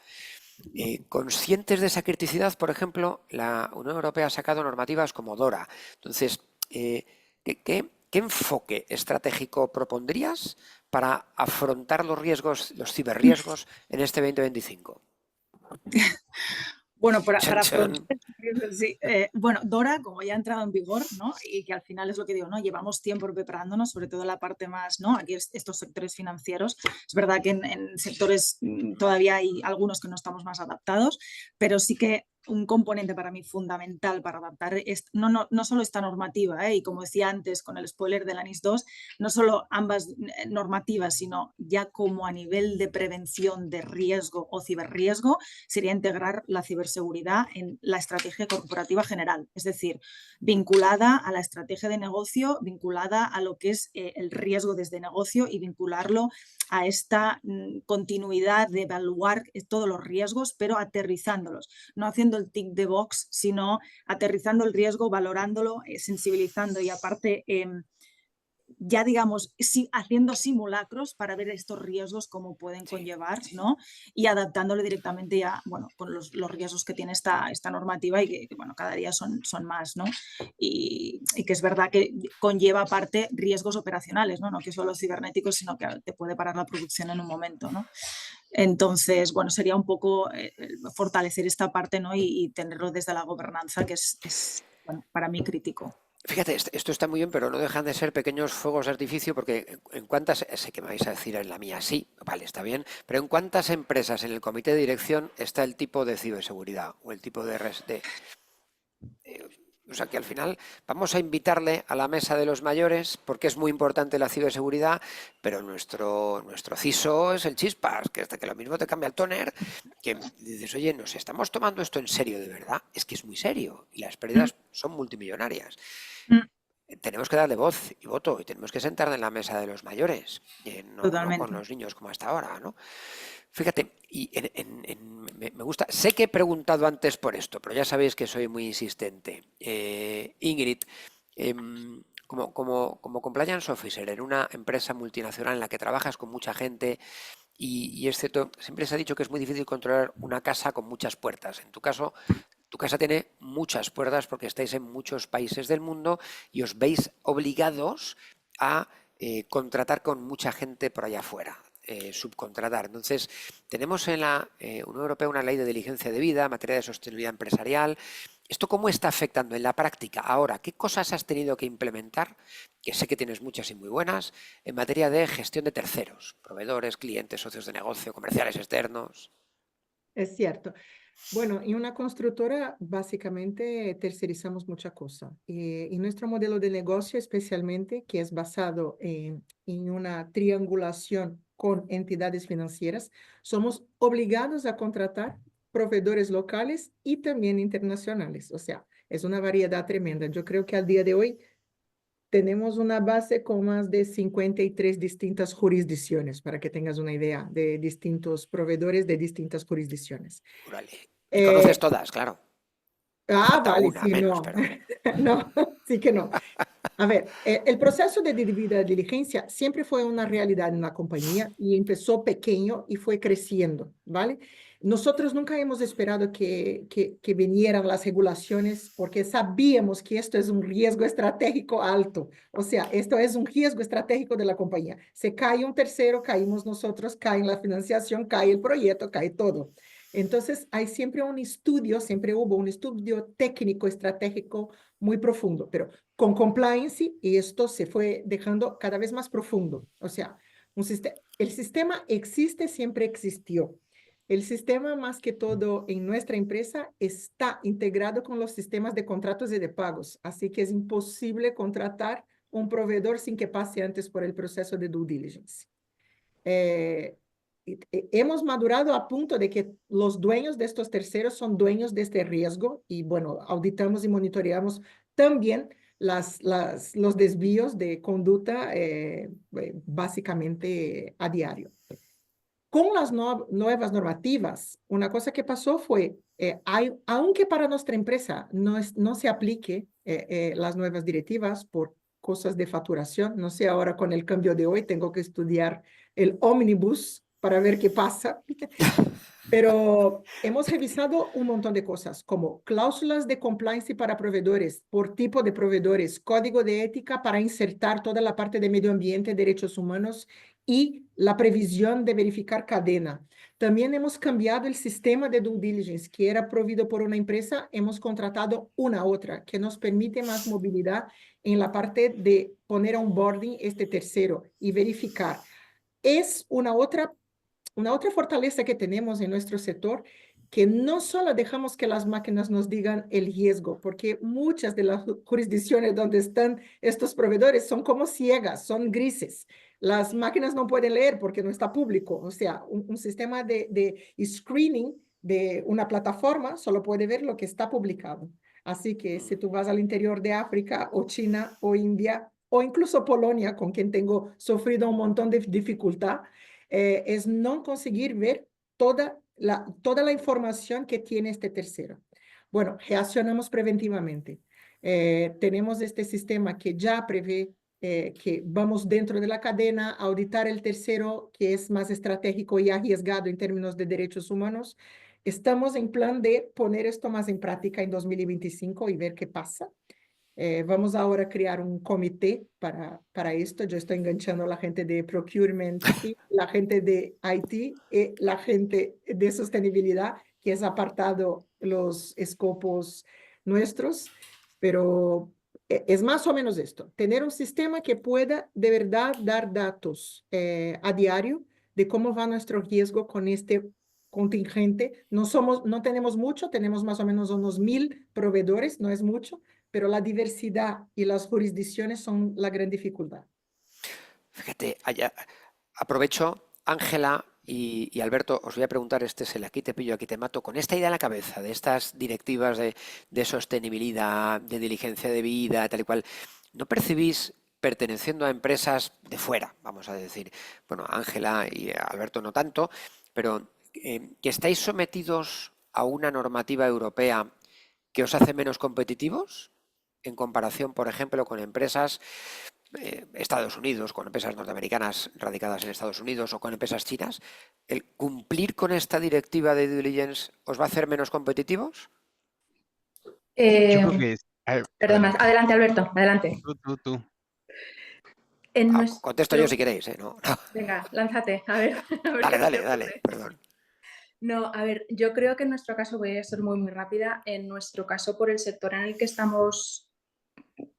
Conscientes de esa criticidad, por ejemplo, la Unión Europea ha sacado normativas como DORA. Entonces, ¿qué enfoque estratégico propondrías para afrontar los riesgos, los ciberriesgos en este 2025? Bueno, para Chan, chan. afrontar, sí. Bueno, DORA, como ya ha entrado en vigor, ¿no? Y que al final es lo que digo, ¿no? Llevamos tiempo preparándonos, sobre todo la parte más, ¿no? Aquí estos sectores financieros. Es verdad que en sectores todavía hay algunos que no estamos más adaptados, pero sí que un componente para mí fundamental para adaptar no solo esta normativa, y como decía antes con el spoiler de la NIS 2, no solo ambas normativas, sino ya como a nivel de prevención de riesgo o ciberriesgo, sería integrar la ciberseguridad en la estrategia corporativa general, es decir, vinculada a la estrategia de negocio, vinculada a lo que es el riesgo desde negocio y vincularlo a esta continuidad de evaluar todos los riesgos, pero aterrizándolos, no haciendo el tick de box, sino aterrizando el riesgo, valorándolo, sensibilizando y aparte ya digamos, haciendo simulacros para ver estos riesgos cómo pueden conllevar, ¿no? Y adaptándolo directamente ya, bueno, con los riesgos que tiene esta normativa y que bueno, cada día son más, ¿no? Y que es verdad que conlleva aparte riesgos operacionales, ¿no? No que solo cibernéticos, sino que te puede parar la producción en un momento, ¿no? Entonces, bueno, sería un poco fortalecer esta parte, ¿no? Y tenerlo desde la gobernanza, que es bueno, para mí crítico. Fíjate, esto está muy bien, pero no dejan de ser pequeños fuegos de artificio porque en cuántas, sé que me vais a decir en la mía, sí, vale, está bien, pero en cuántas empresas en el comité de dirección está el tipo de ciberseguridad o el tipo de o sea que al final vamos a invitarle a la mesa de los mayores porque es muy importante la ciberseguridad, pero nuestro CISO es el chispas, que hasta que lo mismo te cambia el tóner, que dices, oye, nos estamos tomando esto en serio de verdad, es que es muy serio y las pérdidas son multimillonarias. Tenemos que darle voz y voto y tenemos que sentarnos en la mesa de los mayores, no con los niños como hasta ahora, ¿no? Fíjate, y me gusta, sé que he preguntado antes por esto, pero ya sabéis que soy muy insistente. Ingrid, como compliance officer en una empresa multinacional en la que trabajas con mucha gente y es cierto, siempre se ha dicho que es muy difícil controlar una casa con muchas puertas. En tu caso, tu casa tiene muchas puertas porque estáis en muchos países del mundo y os veis obligados a contratar con mucha gente por allá afuera. Subcontratar. Entonces, tenemos en la Unión Europea una ley de diligencia de vida en materia de sostenibilidad empresarial. ¿Esto cómo está afectando en la práctica? Ahora, ¿qué cosas has tenido que implementar, que sé que tienes muchas y muy buenas, en materia de gestión de terceros, proveedores, clientes, socios de negocio, comerciales externos? Es cierto. Bueno, en una constructora básicamente tercerizamos mucha cosa. Y nuestro modelo de negocio especialmente, que es basado en una triangulación con entidades financieras, somos obligados a contratar proveedores locales y también internacionales. O sea, es una variedad tremenda. Yo creo que al día de hoy tenemos una base con más de 53 distintas jurisdicciones, para que tengas una idea de distintos proveedores de distintas jurisdicciones. Órale. Y conoces Eh, todas, claro. Te Ah, falta vale, una sí, menos, no. pero... No, sí que no. A ver, el proceso de debida diligencia siempre fue una realidad en la compañía y empezó pequeño y fue creciendo, ¿vale? Nosotros nunca hemos esperado que vinieran las regulaciones porque sabíamos que esto es un riesgo estratégico alto. O sea, esto es un riesgo estratégico de la compañía. Se cae un tercero, caímos nosotros, cae la financiación, cae el proyecto, cae todo. Entonces, hay siempre un estudio, siempre hubo un estudio técnico estratégico muy profundo, pero con compliance y esto se fue dejando cada vez más profundo. O sea, el sistema existe, siempre existió. El sistema, más que todo en nuestra empresa, está integrado con los sistemas de contratos y de pagos, así que es imposible contratar un proveedor sin que pase antes por el proceso de due diligence. Hemos madurado a punto de que los dueños de estos terceros son dueños de este riesgo y bueno, auditamos y monitoreamos también los desvíos de conducta básicamente a diario. Con las nuevas normativas, una cosa que pasó fue, aunque para nuestra empresa no se aplique las nuevas directivas por cosas de facturación, no sé, ahora con el cambio de hoy tengo que estudiar el ómnibus para ver qué pasa, pero hemos revisado un montón de cosas, como cláusulas de compliance para proveedores, por tipo de proveedores, código de ética para insertar toda la parte de medio ambiente, derechos humanos y la previsión de verificar cadena. También hemos cambiado el sistema de due diligence, que era provisto por una empresa, hemos contratado una otra, que nos permite más movilidad en la parte de poner a onboarding este tercero y verificar. Es una otra fortaleza que tenemos en nuestro sector, que no solo dejamos que las máquinas nos digan el riesgo, porque muchas de las jurisdicciones donde están estos proveedores son como ciegas, son grises. Las máquinas no pueden leer porque no está público. O sea, un sistema de screening de una plataforma solo puede ver lo que está publicado. Así que si tú vas al interior de África o China o India o incluso Polonia, con quien tengo sufrido un montón de dificultad, es no conseguir ver toda la información que tiene este tercero. Bueno, reaccionamos preventivamente. Tenemos este sistema que ya prevé que vamos dentro de la cadena a auditar el tercero, que es más estratégico y arriesgado en términos de derechos humanos. Estamos en plan de poner esto más en práctica en 2025 y ver qué pasa. Vamos ahora a crear un comité para esto. Yo estoy enganchando a la gente de procurement, y la gente de IT y la gente de sostenibilidad, que es apartado los escopos nuestros, pero es más o menos esto, tener un sistema que pueda de verdad dar datos a diario de cómo va nuestro riesgo con este contingente. No tenemos mucho, tenemos más o menos unos 1000 proveedores, no es mucho, pero la diversidad y las jurisdicciones son la gran dificultad. Fíjate, aprovecho, Ángela y Alberto, os voy a preguntar, este es el aquí te pillo, aquí te mato, con esta idea en la cabeza, de estas directivas de sostenibilidad, de diligencia de vida, tal y cual, ¿no percibís perteneciendo a empresas de fuera, vamos a decir, bueno, Ángela y Alberto no tanto, pero que estáis sometidos a una normativa europea que os hace menos competitivos en comparación, por ejemplo, con empresas Estados Unidos, con empresas norteamericanas radicadas en Estados Unidos o con empresas chinas? ¿El cumplir con esta directiva de due diligence os va a hacer menos competitivos? Yo creo que es... Perdona, adelante. adelante Alberto, adelante. Tú. Contesto yo si queréis, ¿no? Venga, lánzate, a ver qué se te Dale, ocurre. perdón. No, a ver, yo creo que en nuestro caso, voy a ser muy rápida, en nuestro caso por el sector en el que estamos,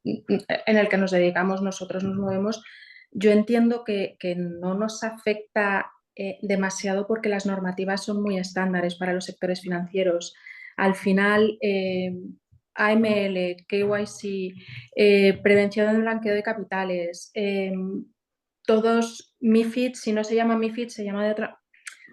en el que nos dedicamos, nosotros nos movemos, yo entiendo que no nos afecta demasiado porque las normativas son muy estándares para los sectores financieros. Al final, AML, KYC, prevención del blanqueo de capitales, todos MiFID, si no se llama MiFID, se llama de otra.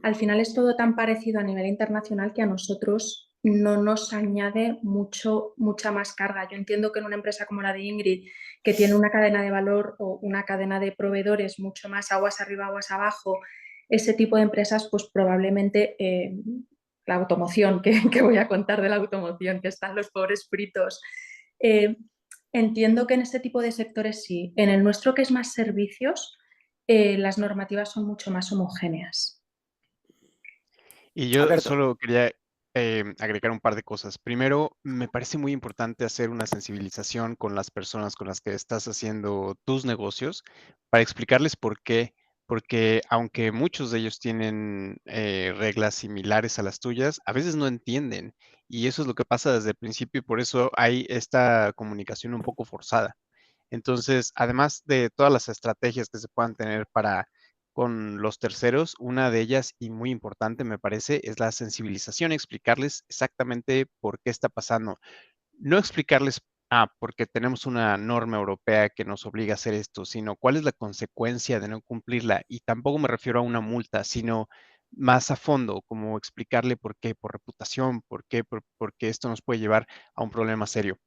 Al final es todo tan parecido a nivel internacional que a nosotros no nos añade mucha más carga. Yo entiendo que en una empresa como la de Ingrid, que tiene una cadena de valor o una cadena de proveedores mucho más aguas arriba, aguas abajo, ese tipo de empresas, pues probablemente la automoción, que voy a contar de la automoción, que están los pobres fritos. Entiendo que en este tipo de sectores sí. En el nuestro, que es más servicios, las normativas son mucho más homogéneas. Y yo Alberto. solo quería agregar un par de cosas. Primero, me parece muy importante hacer una sensibilización con las personas con las que estás haciendo tus negocios para explicarles por qué. Porque aunque muchos de ellos tienen reglas similares a las tuyas, a veces no entienden. Y eso es lo que pasa desde el principio y por eso hay esta comunicación un poco forzada. Entonces, además de todas las estrategias que se puedan tener para con los terceros, una de ellas y muy importante me parece es la sensibilización, explicarles exactamente por qué está pasando. No explicarles, porque tenemos una norma europea que nos obliga a hacer esto, sino cuál es la consecuencia de no cumplirla. Y tampoco me refiero a una multa, sino más a fondo, como explicarle por qué, por reputación, porque esto nos puede llevar a un problema serio.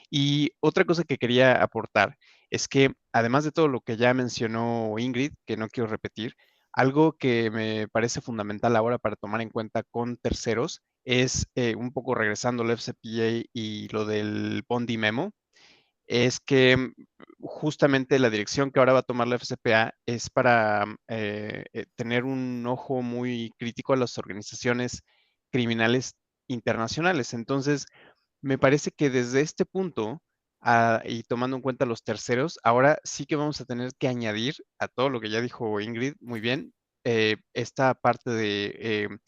Y otra cosa que quería aportar es que, además de todo lo que ya mencionó Ingrid, que no quiero repetir, algo que me parece fundamental ahora para tomar en cuenta con terceros es, un poco regresando al FCPA y lo del Bondi Memo, es que justamente la dirección que ahora va a tomar la FCPA es para tener un ojo muy crítico a las organizaciones criminales internacionales. Entonces, me parece que desde este punto, y tomando en cuenta los terceros, ahora sí que vamos a tener que añadir a todo lo que ya dijo Ingrid muy bien, esta parte de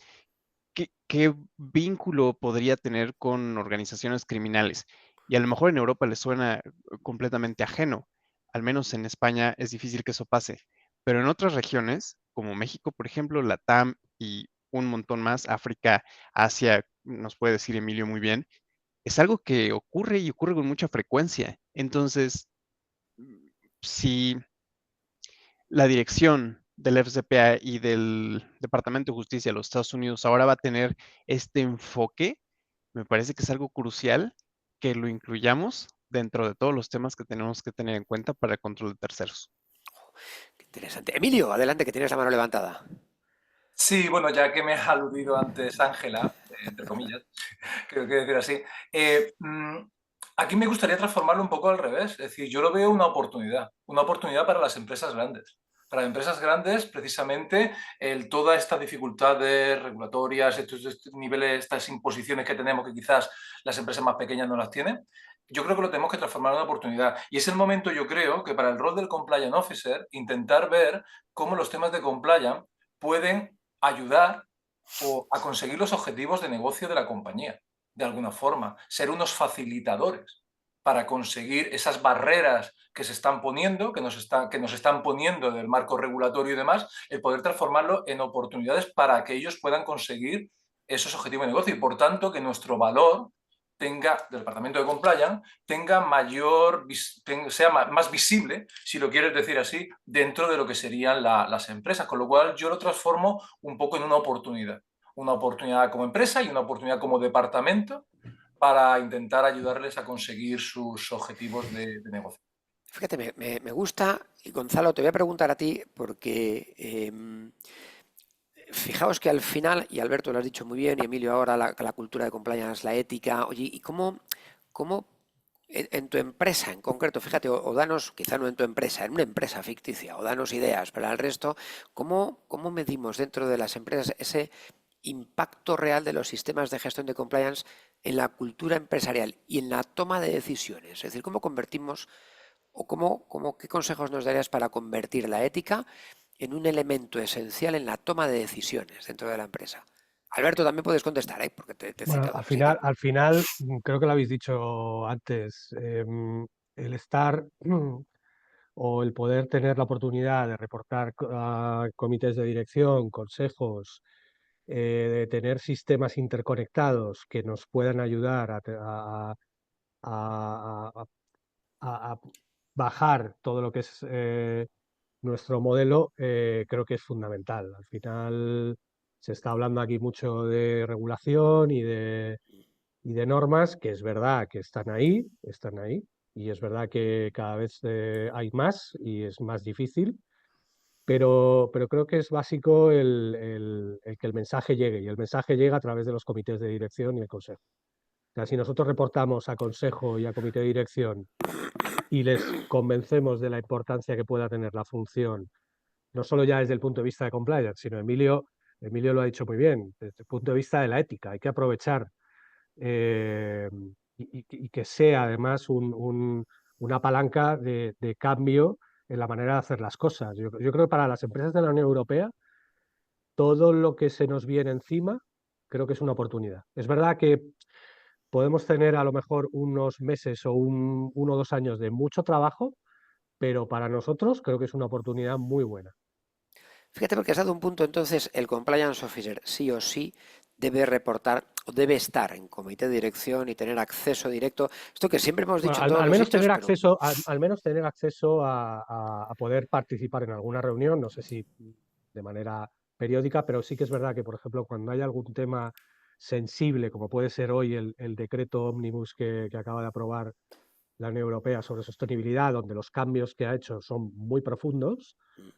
qué vínculo podría tener con organizaciones criminales. Y a lo mejor en Europa les suena completamente ajeno, al menos en España es difícil que eso pase, pero en otras regiones, como México, por ejemplo, Latam y un montón más, África, Asia, nos puede decir Emilio muy bien, es algo que ocurre y ocurre con mucha frecuencia. Entonces, si la dirección del FCPA y del Departamento de Justicia de los Estados Unidos ahora va a tener este enfoque, me parece que es algo crucial que lo incluyamos dentro de todos los temas que tenemos que tener en cuenta para el control de terceros. Qué interesante. Emilio, adelante, que tienes la mano levantada. Sí, bueno, ya que me has aludido antes Ángela, entre comillas, creo que decir así, aquí me gustaría transformarlo un poco al revés. Es decir, yo lo veo una oportunidad para las empresas grandes. Para las empresas grandes, precisamente, todas estas dificultades regulatorias, estos niveles, estas imposiciones que tenemos que quizás las empresas más pequeñas no las tienen, yo creo que lo tenemos que transformar en una oportunidad. Y es el momento, yo creo, que para el rol del Compliance Officer, intentar ver cómo los temas de compliance pueden ayudar o a conseguir los objetivos de negocio de la compañía, de alguna forma, ser unos facilitadores para conseguir esas barreras que se están poniendo, que nos están poniendo del marco regulatorio y demás, el poder transformarlo en oportunidades para que ellos puedan conseguir esos objetivos de negocio y, por tanto, que nuestro valor tenga, del departamento de compliance, tenga sea más visible, si lo quieres decir así, dentro de lo que serían las empresas, con lo cual yo lo transformo un poco en una oportunidad como empresa y una oportunidad como departamento para intentar ayudarles a conseguir sus objetivos de negocio. Fíjate, me gusta, y Gonzalo, te voy a preguntar a ti, porque fijaos que al final, y Alberto lo has dicho muy bien, y Emilio ahora, la cultura de compliance, la ética, oye, ¿y cómo en tu empresa en concreto, fíjate, o danos, quizá no en tu empresa, en una empresa ficticia, o danos ideas para el resto, ¿cómo medimos dentro de las empresas ese impacto real de los sistemas de gestión de compliance en la cultura empresarial y en la toma de decisiones? Es decir, ¿cómo convertimos o qué consejos nos darías para convertir la ética en un elemento esencial en la toma de decisiones dentro de la empresa? Alberto, también puedes contestar, ¿eh? Porque te he Bueno, citado. al final, creo que lo habéis dicho antes, el estar o el poder tener la oportunidad de reportar a comités de dirección, consejos, de tener sistemas interconectados que nos puedan ayudar a bajar todo lo que es nuestro modelo, creo que es fundamental. Al final se está hablando aquí mucho de regulación y de normas, que es verdad que están ahí, y es verdad que cada vez hay más y es más difícil, pero creo que es básico el que el mensaje llegue, y el mensaje llega a través de los comités de dirección y el consejo. O sea, si nosotros reportamos a consejo y a comité de dirección y les convencemos de la importancia que pueda tener la función, no solo ya desde el punto de vista de compliance, sino Emilio lo ha dicho muy bien, desde el punto de vista de la ética. Hay que aprovechar eh, y que sea además una palanca de cambio en la manera de hacer las cosas. Yo creo que para las empresas de la Unión Europea, todo lo que se nos viene encima, creo que es una oportunidad. Es verdad que podemos tener a lo mejor unos meses o 1 o 2 años de mucho trabajo, pero para nosotros creo que es una oportunidad muy buena. Fíjate, porque has dado un punto, entonces el compliance officer sí o sí debe reportar o debe estar en comité de dirección y tener acceso directo. Esto que siempre hemos dicho Bueno, en todos al los menos sitios, tener pero acceso, al menos tener acceso a poder participar en alguna reunión, no sé si de manera periódica, pero sí que es verdad que, por ejemplo, cuando hay algún tema sensible, como puede ser hoy el decreto ómnibus que acaba de aprobar la Unión Europea sobre sostenibilidad, donde los cambios que ha hecho son muy profundos,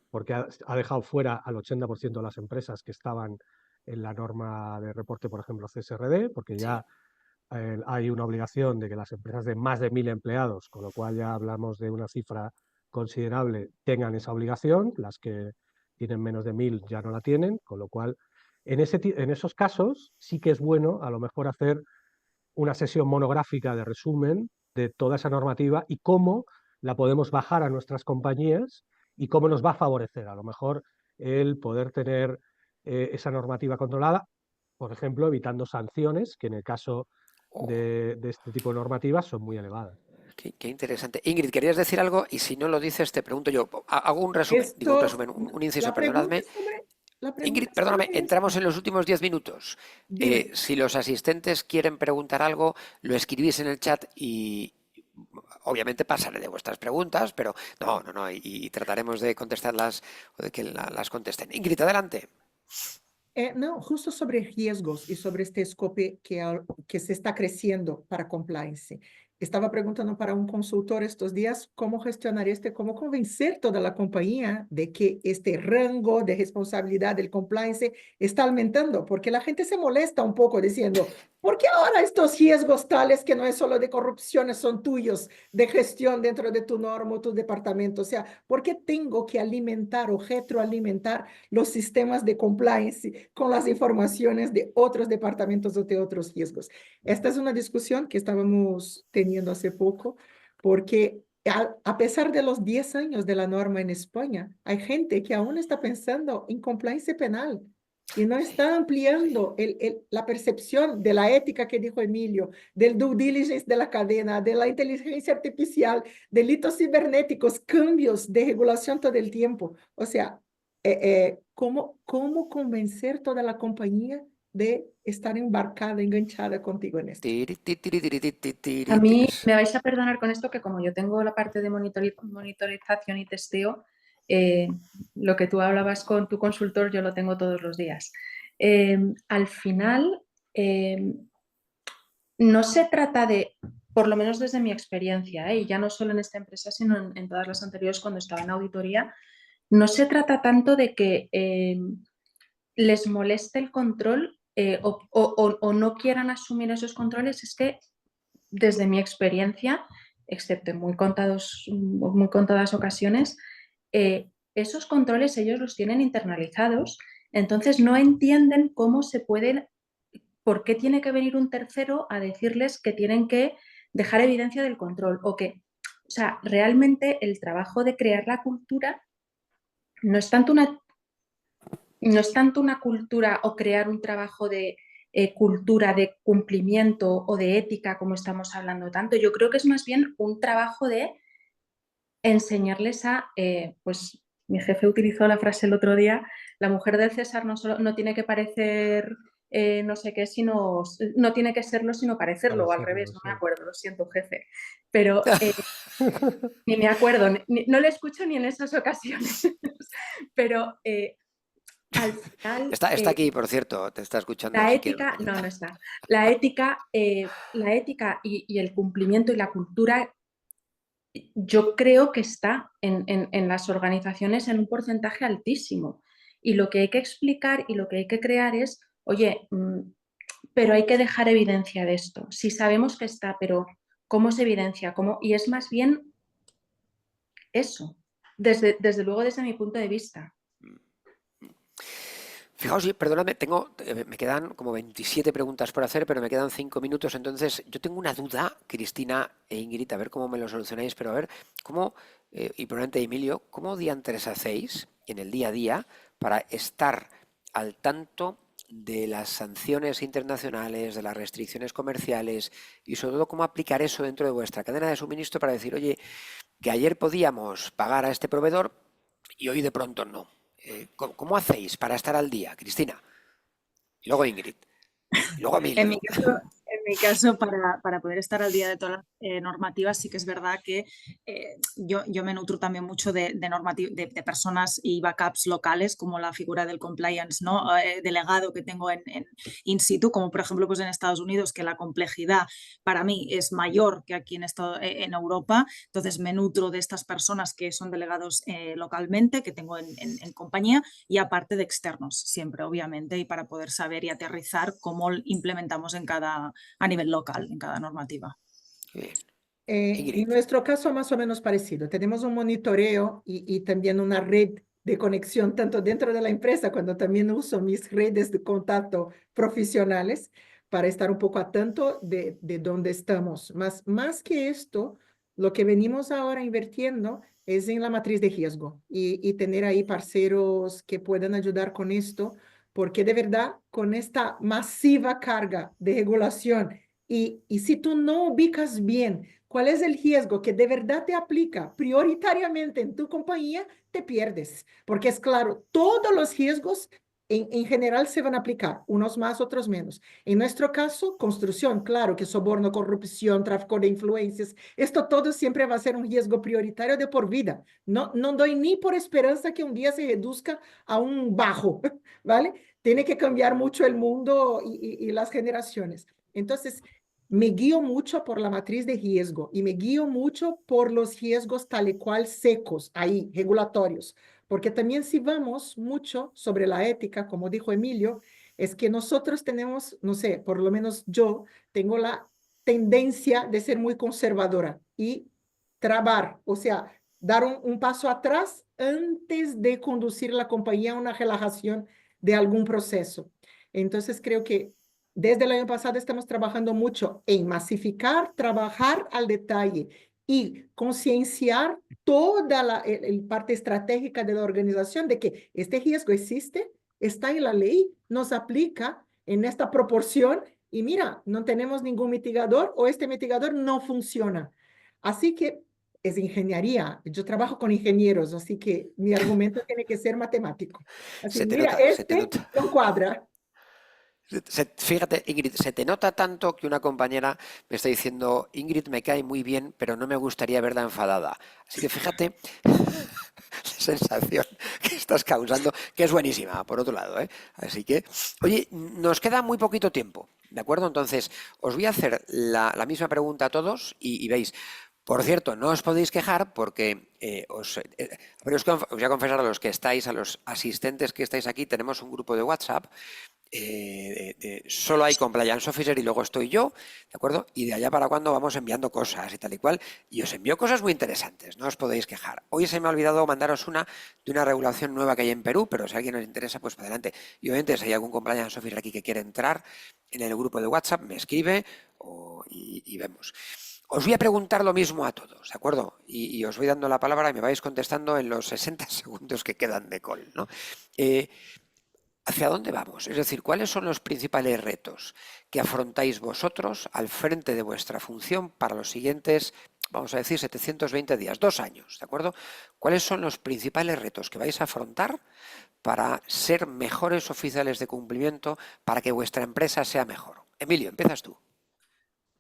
porque ha dejado fuera al 80% de las empresas que estaban en la norma de reporte, por ejemplo, CSRD, porque ya hay una obligación de que las empresas de más de 1.000 empleados, con lo cual ya hablamos de una cifra considerable, tengan esa obligación. Las que tienen menos de 1.000 ya no la tienen, con lo cual en esos casos sí que es bueno a lo mejor hacer una sesión monográfica de resumen de toda esa normativa y cómo la podemos bajar a nuestras compañías y cómo nos va a favorecer a lo mejor el poder tener esa normativa controlada, por ejemplo, evitando sanciones que en el caso de este tipo de normativas son muy elevadas. qué interesante. Ingrid, ¿querías decir algo? Y si no lo dices, te pregunto yo. Hago un resumen, un inciso, La pregunta perdonadme. es sobre, la Ingrid, pregunta es perdóname, sobre entramos esto. en los últimos 10 minutos. Dime. Si los asistentes quieren preguntar algo, lo escribís en el chat y obviamente pasaré de vuestras preguntas, pero no, y trataremos de contestarlas o de que las contesten. Ingrid, adelante. No, justo sobre riesgos y sobre este escope que se está creciendo para compliance. Estaba preguntando para un consultor estos días cómo gestionar cómo convencer toda la compañía de que este rango de responsabilidad del compliance está aumentando, porque la gente se molesta un poco diciendo, ¿por qué ahora estos riesgos tales que no es solo de corrupción, son tuyos, de gestión dentro de tu norma o tu departamento? O sea, ¿por qué tengo que alimentar o retroalimentar los sistemas de compliance con las informaciones de otros departamentos o de otros riesgos? Esta es una discusión que estábamos teniendo hace poco, porque a pesar de los 10 años de la norma en España, hay gente que aún está pensando en compliance penal y no está ampliando la percepción de la ética que dijo Emilio, del due diligence de la cadena, de la inteligencia artificial, delitos cibernéticos, cambios de regulación todo el tiempo. O sea, ¿cómo convencer toda la compañía de estar embarcada, enganchada contigo en esto? A mí me vais a perdonar con esto que como yo tengo la parte de monitorización y testeo, lo que tú hablabas con tu consultor yo lo tengo todos los días. Al final, no se trata de, por lo menos desde mi experiencia, y ya no solo en esta empresa, sino en todas las anteriores cuando estaba en auditoría, no se trata tanto de que les moleste el control o no quieran asumir esos controles, es que desde mi experiencia, excepto en muy contadas ocasiones, esos controles ellos los tienen internalizados, entonces no entienden cómo se pueden, por qué tiene que venir un tercero a decirles que tienen que dejar evidencia del control o sea, realmente el trabajo de crear la cultura no es tanto una cultura o crear un trabajo de cultura de cumplimiento o de ética como estamos hablando tanto. Yo creo que es más bien un trabajo de enseñarles a, pues mi jefe utilizó la frase el otro día, la mujer del César no tiene que parecer no sé qué, sino, no tiene que serlo sino parecerlo, o al revés, no me acuerdo, lo siento, jefe. Pero ni me acuerdo, no le escucho ni en esas ocasiones, pero al final... Está aquí, por cierto, te está escuchando. La Si quieres ética, comentar. no está. La ética y el cumplimiento y la cultura, yo creo que está en las organizaciones en un porcentaje altísimo. Y lo que hay que explicar y lo que hay que crear es, oye, pero hay que dejar evidencia de esto. Si sabemos que está, pero ¿cómo se evidencia? ¿Cómo? Y es más bien eso, desde luego desde mi punto de vista. Fijaos, perdóname, me quedan como 27 preguntas por hacer, pero me quedan 5 minutos, entonces yo tengo una duda, Cristina e Ingrid, a ver cómo me lo solucionáis, pero a ver, ¿cómo, y probablemente Emilio, cómo diantres hacéis en el día a día para estar al tanto de las sanciones internacionales, de las restricciones comerciales y sobre todo cómo aplicar eso dentro de vuestra cadena de suministro para decir, oye, que ayer podíamos pagar a este proveedor y hoy de pronto no? ¿Cómo hacéis para estar al día, Cristina? Y luego Ingrid. Y luego Emilio. En mi caso, para poder estar al día de todas las normativas, sí que es verdad que yo me nutro también mucho de personas y backups locales, como la figura del compliance, ¿no? Delegado que tengo en in situ, como por ejemplo pues en Estados Unidos, que la complejidad para mí es mayor que aquí en Europa. Entonces me nutro de estas personas que son delegados localmente, que tengo en compañía, y aparte de externos, siempre, obviamente, y para poder saber y aterrizar cómo implementamos a nivel local, en cada normativa. Bien. En nuestro caso más o menos parecido. Tenemos un monitoreo y también una red de conexión, tanto dentro de la empresa, cuando también uso mis redes de contacto profesionales para estar un poco a tanto de dónde estamos. Más que esto, lo que venimos ahora invirtiendo es en la matriz de riesgo y tener ahí parceros que puedan ayudar con esto, porque de verdad, con esta masiva carga de regulación y si tú no ubicas bien cuál es el riesgo que de verdad te aplica prioritariamente en tu compañía, te pierdes. Porque es claro, todos los riesgos en general se van a aplicar, unos más, otros menos. En nuestro caso, construcción, claro que soborno, corrupción, tráfico de influencias, esto todo siempre va a ser un riesgo prioritario de por vida. No doy ni por esperanza que un día se reduzca a un bajo, ¿vale? Tiene que cambiar mucho el mundo y las generaciones. Entonces, me guío mucho por la matriz de riesgo y me guío mucho por los riesgos tal y cual secos, ahí, regulatorios. Porque también si vamos mucho sobre la ética, como dijo Emilio, es que nosotros tenemos, no sé, por lo menos yo tengo la tendencia de ser muy conservadora y trabar, o sea, dar un paso atrás antes de conducir la compañía a una relajación de algún proceso. Entonces creo que desde el año pasado estamos trabajando mucho en masificar, trabajar al detalle y concienciar toda la parte estratégica de la organización de que este riesgo existe, está en la ley, nos aplica en esta proporción y mira, no tenemos ningún mitigador o este mitigador no funciona. Así que es ingeniería. Yo trabajo con ingenieros, así que mi argumento tiene que ser matemático. Así, mira, este no cuadra. Fíjate, Ingrid, se te nota tanto que una compañera me está diciendo, Ingrid me cae muy bien, pero no me gustaría verla enfadada. Así que fíjate la sensación que estás causando, que es buenísima, por otro lado, ¿eh? Así que, oye, nos queda muy poquito tiempo, ¿de acuerdo? Entonces, os voy a hacer la misma pregunta a todos y veis. Por cierto, no os podéis quejar porque os voy a confesar a los que estáis, a los asistentes que estáis aquí, tenemos un grupo de WhatsApp. Solo hay compliance officer y luego estoy yo, ¿de acuerdo? Y de allá para cuando vamos enviando cosas y tal y cual, y os envío cosas muy interesantes, no os podéis quejar. Hoy se me ha olvidado mandaros una de una regulación nueva que hay en Perú, pero si a alguien os interesa, pues para adelante. Y obviamente si hay algún compliance officer aquí que quiere entrar en el grupo de WhatsApp, me escribe y vemos. Os voy a preguntar lo mismo a todos, ¿de acuerdo? Y os voy dando la palabra y me vais contestando en los 60 segundos que quedan de call, ¿no? ¿Hacia dónde vamos? Es decir, ¿cuáles son los principales retos que afrontáis vosotros al frente de vuestra función para los siguientes vamos a decir 720 días, 2 años, ¿de acuerdo? ¿Cuáles son los principales retos que vais a afrontar para ser mejores oficiales de cumplimiento, para que vuestra empresa sea mejor? Emilio, empiezas tú.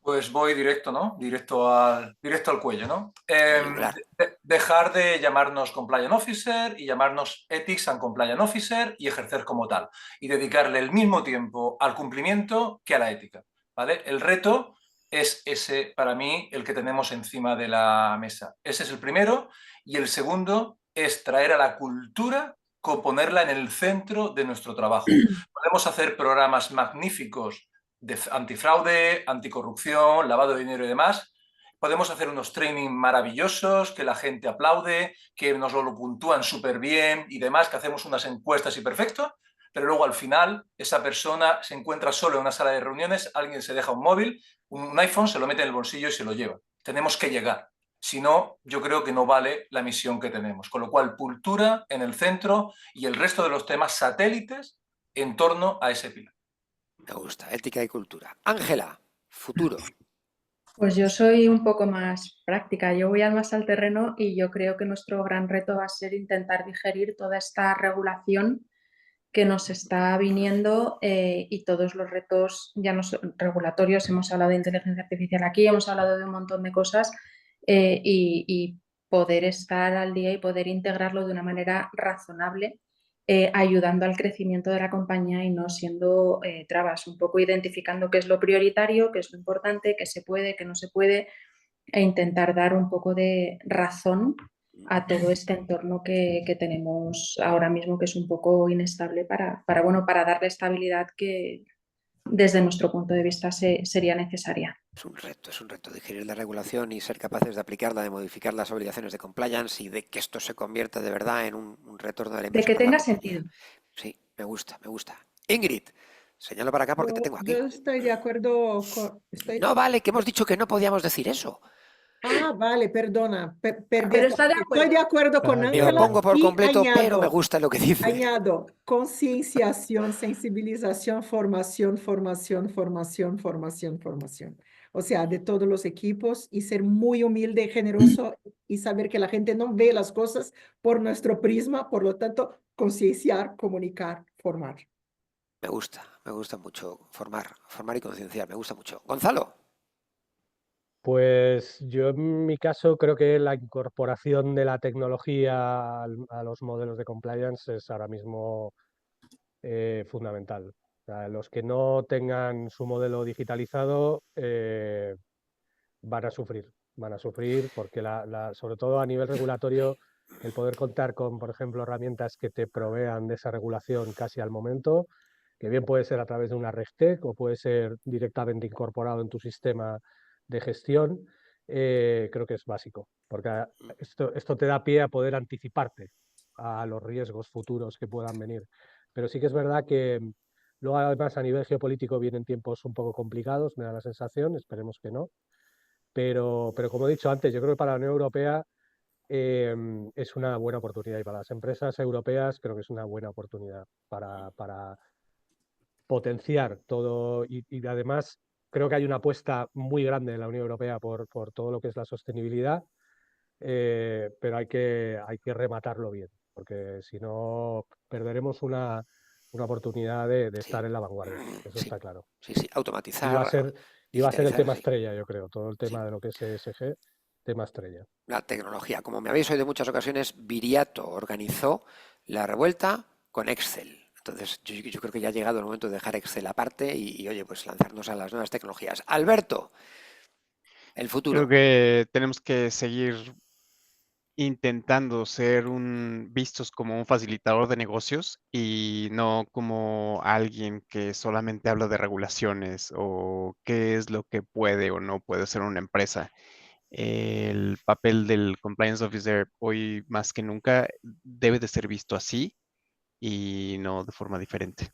Pues voy directo, ¿no? Directo al cuello, ¿no? Yugular. Dejar de llamarnos Compliance Officer y llamarnos Ethics and Compliance Officer y ejercer como tal. Y dedicarle el mismo tiempo al cumplimiento que a la ética, ¿vale? El reto es ese, para mí, el que tenemos encima de la mesa. Ese es el primero. Y el segundo es traer a la cultura, ponerla en el centro de nuestro trabajo. Podemos hacer programas magníficos de antifraude, anticorrupción, lavado de dinero y demás. Podemos hacer unos training maravillosos, que la gente aplaude, que nos lo puntúan súper bien y demás, que hacemos unas encuestas y perfecto, pero luego al final esa persona se encuentra solo en una sala de reuniones, alguien se deja un móvil, un iPhone, se lo mete en el bolsillo y se lo lleva. Tenemos que llegar. Si no, yo creo que no vale la misión que tenemos. Con lo cual, cultura en el centro y el resto de los temas satélites en torno a ese pilar. Me gusta, ética y cultura. Ángela, futuro. Pues yo soy un poco más práctica, yo voy más al terreno y yo creo que nuestro gran reto va a ser intentar digerir toda esta regulación que nos está viniendo y todos los retos ya no son regulatorios. Hemos hablado de inteligencia artificial aquí, hemos hablado de un montón de cosas y poder estar al día y poder integrarlo de una manera razonable, ayudando al crecimiento de la compañía y no siendo trabas, un poco identificando qué es lo prioritario, qué es lo importante, qué se puede, qué no se puede, e intentar dar un poco de razón a todo este entorno que tenemos ahora mismo, que es un poco inestable para darle estabilidad que desde nuestro punto de vista sería necesaria. Es un reto digerir la regulación y ser capaces de aplicarla, de modificar las obligaciones de compliance y de que esto se convierta de verdad en un retorno de la De inversión que para la tenga compañía. sentido. Sí, me gusta, me gusta. Ingrid, señalo para acá porque te tengo aquí. Yo estoy de acuerdo con... No, vale, que hemos dicho que no podíamos decir eso. Ah, vale, perdona, perdí. Pero está de Estoy de acuerdo con Me Ángela opongo por y completo, pero me gusta lo que dice. añado concienciación, sensibilización, formación, formación, formación, formación, formación. O sea, de todos los equipos y ser muy humilde, generoso y saber que la gente no ve las cosas por nuestro prisma, por lo tanto, concienciar, comunicar, formar. Me gusta mucho formar y concienciar, me gusta mucho. Gonzalo. Pues yo en mi caso creo que la incorporación de la tecnología a los modelos de compliance es ahora mismo fundamental. O sea, los que no tengan su modelo digitalizado van a sufrir porque sobre todo a nivel regulatorio el poder contar con, por ejemplo, herramientas que te provean de esa regulación casi al momento, que bien puede ser a través de una RegTech o puede ser directamente incorporado en tu sistema de gestión, creo que es básico, porque esto te da pie a poder anticiparte a los riesgos futuros que puedan venir. Pero sí que es verdad que luego además a nivel geopolítico vienen tiempos un poco complicados, me da la sensación, esperemos que no. Pero como he dicho antes, yo creo que para la Unión Europea es una buena oportunidad y para las empresas europeas creo que es una buena oportunidad para potenciar todo y además creo que hay una apuesta muy grande en la Unión Europea por todo lo que es la sostenibilidad, pero hay que rematarlo bien, porque si no perderemos una oportunidad de estar en la vanguardia, eso está claro. Sí, automatizar. Iba a ser el tema sí. estrella, yo creo, todo el tema de lo que es ESG, tema estrella. La tecnología. Como me habéis oído en muchas ocasiones, Viriato organizó la revuelta con Excel. Entonces, yo creo que ya ha llegado el momento de dejar Excel aparte y oye, pues lanzarnos a las nuevas tecnologías. Alberto, el futuro. Creo que tenemos que seguir intentando ser vistos como un facilitador de negocios y no como alguien que solamente habla de regulaciones o qué es lo que puede o no puede hacer una empresa. El papel del compliance officer hoy más que nunca debe de ser visto así y no de forma diferente.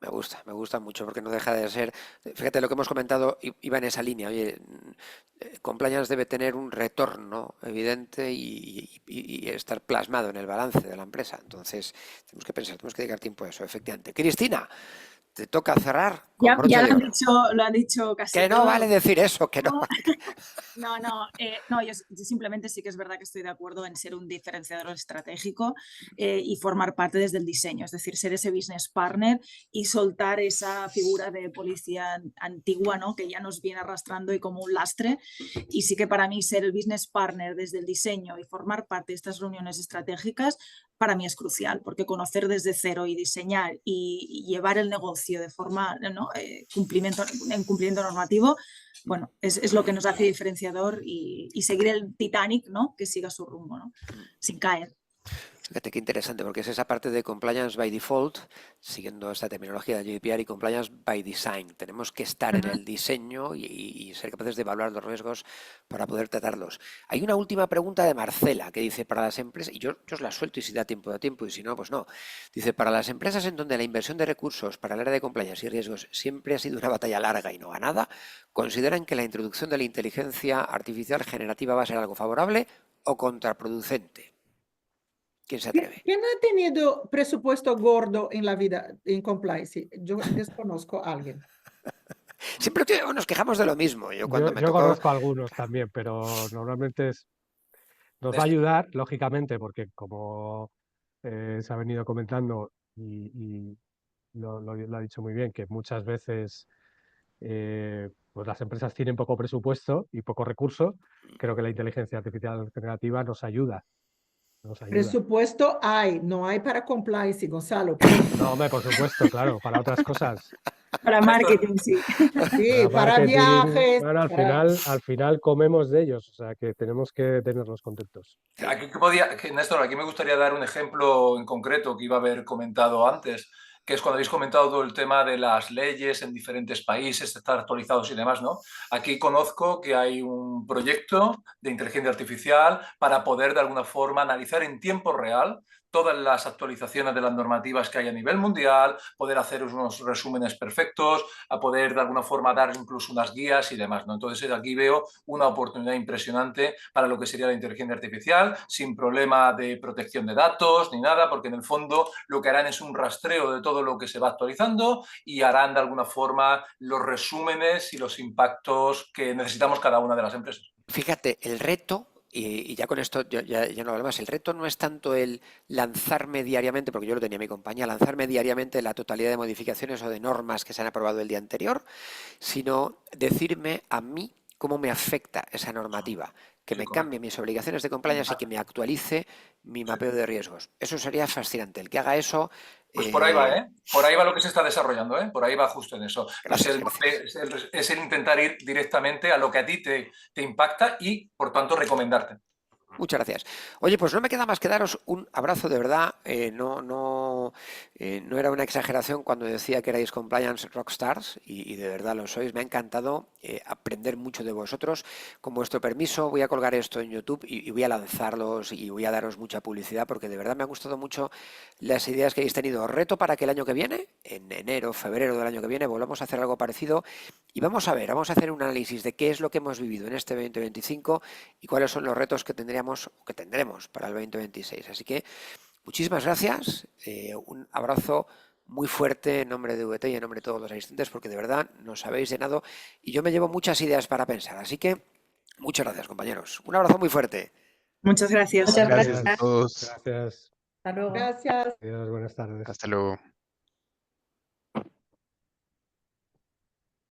Me gusta mucho porque no deja de ser, fíjate lo que hemos comentado iba en esa línea, oye, compliance debe tener un retorno evidente y estar plasmado en el balance de la empresa, entonces tenemos que pensar, tenemos que dedicar tiempo a eso, efectivamente. Cristina, te toca cerrar con Ya, broche ya de oro. lo han dicho casi Que no todo. vale decir eso, que no. No, yo simplemente sí que es verdad que estoy de acuerdo en ser un diferenciador estratégico y formar parte desde el diseño, es decir, ser ese business partner y soltar esa figura de policía antigua, ¿no? Que ya nos viene arrastrando y como un lastre. Y sí que para mí ser el business partner desde el diseño y formar parte de estas reuniones estratégicas para mí es crucial, porque conocer desde cero y diseñar y llevar el negocio de forma, ¿no? en cumplimiento normativo, bueno, es lo que nos hace diferenciador y seguir el Titanic, ¿no? Que siga su rumbo, ¿no? Sin caer. Fíjate qué interesante, porque es esa parte de compliance by default, siguiendo esta terminología de GDPR, y compliance by design. Tenemos que estar en el diseño y ser capaces de evaluar los riesgos para poder tratarlos. Hay una última pregunta de Marcela que dice, para las empresas, y yo os la suelto y si da tiempo, y si no, pues no. Dice, para las empresas en donde la inversión de recursos para el área de compliance y riesgos siempre ha sido una batalla larga y no ganada, ¿consideran que la introducción de la inteligencia artificial generativa va a ser algo favorable o contraproducente? ¿Quién se atreve? ¿Quién ha tenido presupuesto gordo en la vida en compliance? Yo desconozco a alguien. Siempre nos quejamos de lo mismo. Yo cuando me Yo tocó... conozco algunos también, pero normalmente nos va a ayudar, lógicamente, porque como se ha venido comentando y lo ha dicho muy bien, que muchas veces pues las empresas tienen poco presupuesto y poco recurso. Creo que la inteligencia artificial generativa nos ayuda. Presupuesto hay, no hay para compliance, Gonzalo. No, hombre, por supuesto, claro, para otras cosas. Para marketing, sí. Sí, para marketing, viajes. bueno, al final comemos de ellos, o sea que tenemos que tenerlos contentos. Néstor, aquí me gustaría dar un ejemplo en concreto que iba a haber comentado antes, que es cuando habéis comentado todo el tema de las leyes en diferentes países, estar actualizados y demás, ¿no? Aquí conozco que hay un proyecto de inteligencia artificial para poder de alguna forma analizar en tiempo real todas las actualizaciones de las normativas que hay a nivel mundial, poder hacer unos resúmenes perfectos, a poder de alguna forma dar incluso unas guías y demás, ¿no? Entonces aquí veo una oportunidad impresionante para lo que sería la inteligencia artificial, sin problema de protección de datos ni nada, porque en el fondo lo que harán es un rastreo de todo lo que se va actualizando y harán de alguna forma los resúmenes y los impactos que necesitamos cada una de las empresas. Fíjate, el reto, y ya con esto ya no hablo más, el reto no es tanto el lanzarme diariamente, porque yo lo tenía en mi compañía, lanzarme diariamente la totalidad de modificaciones o de normas que se han aprobado el día anterior, sino decirme a mí cómo me afecta esa normativa, que me cambie mis obligaciones de compliance y que me actualice mi mapeo de riesgos. Eso sería fascinante. El que haga eso... Pues por ahí va, ¿eh? Por ahí va lo que se está desarrollando, ¿eh? Por ahí va justo en eso. Gracias, Es el intentar ir directamente a lo que a ti te impacta y, por tanto, recomendarte. Muchas gracias. Oye, pues no me queda más que daros un abrazo de verdad. No era una exageración cuando decía que erais compliance rockstars y de verdad lo sois. Me ha encantado aprender mucho de vosotros. Con vuestro permiso voy a colgar esto en YouTube y voy a lanzarlos y voy a daros mucha publicidad porque de verdad me han gustado mucho las ideas que habéis tenido. Reto para que el año que viene, en enero, febrero del año que viene, volvamos a hacer algo parecido y vamos a hacer un análisis de qué es lo que hemos vivido en este 2025 y cuáles son los retos que tendremos para el 2026. Así que muchísimas gracias, un abrazo muy fuerte en nombre de VT y en nombre de todos los asistentes, porque de verdad nos habéis llenado y yo me llevo muchas ideas para pensar. Así que muchas gracias, compañeros. Un abrazo muy fuerte. Muchas gracias. Muchas Gracias a gracias. todos. Gracias. Hasta luego. Gracias. Adiós, buenas tardes. Hasta luego.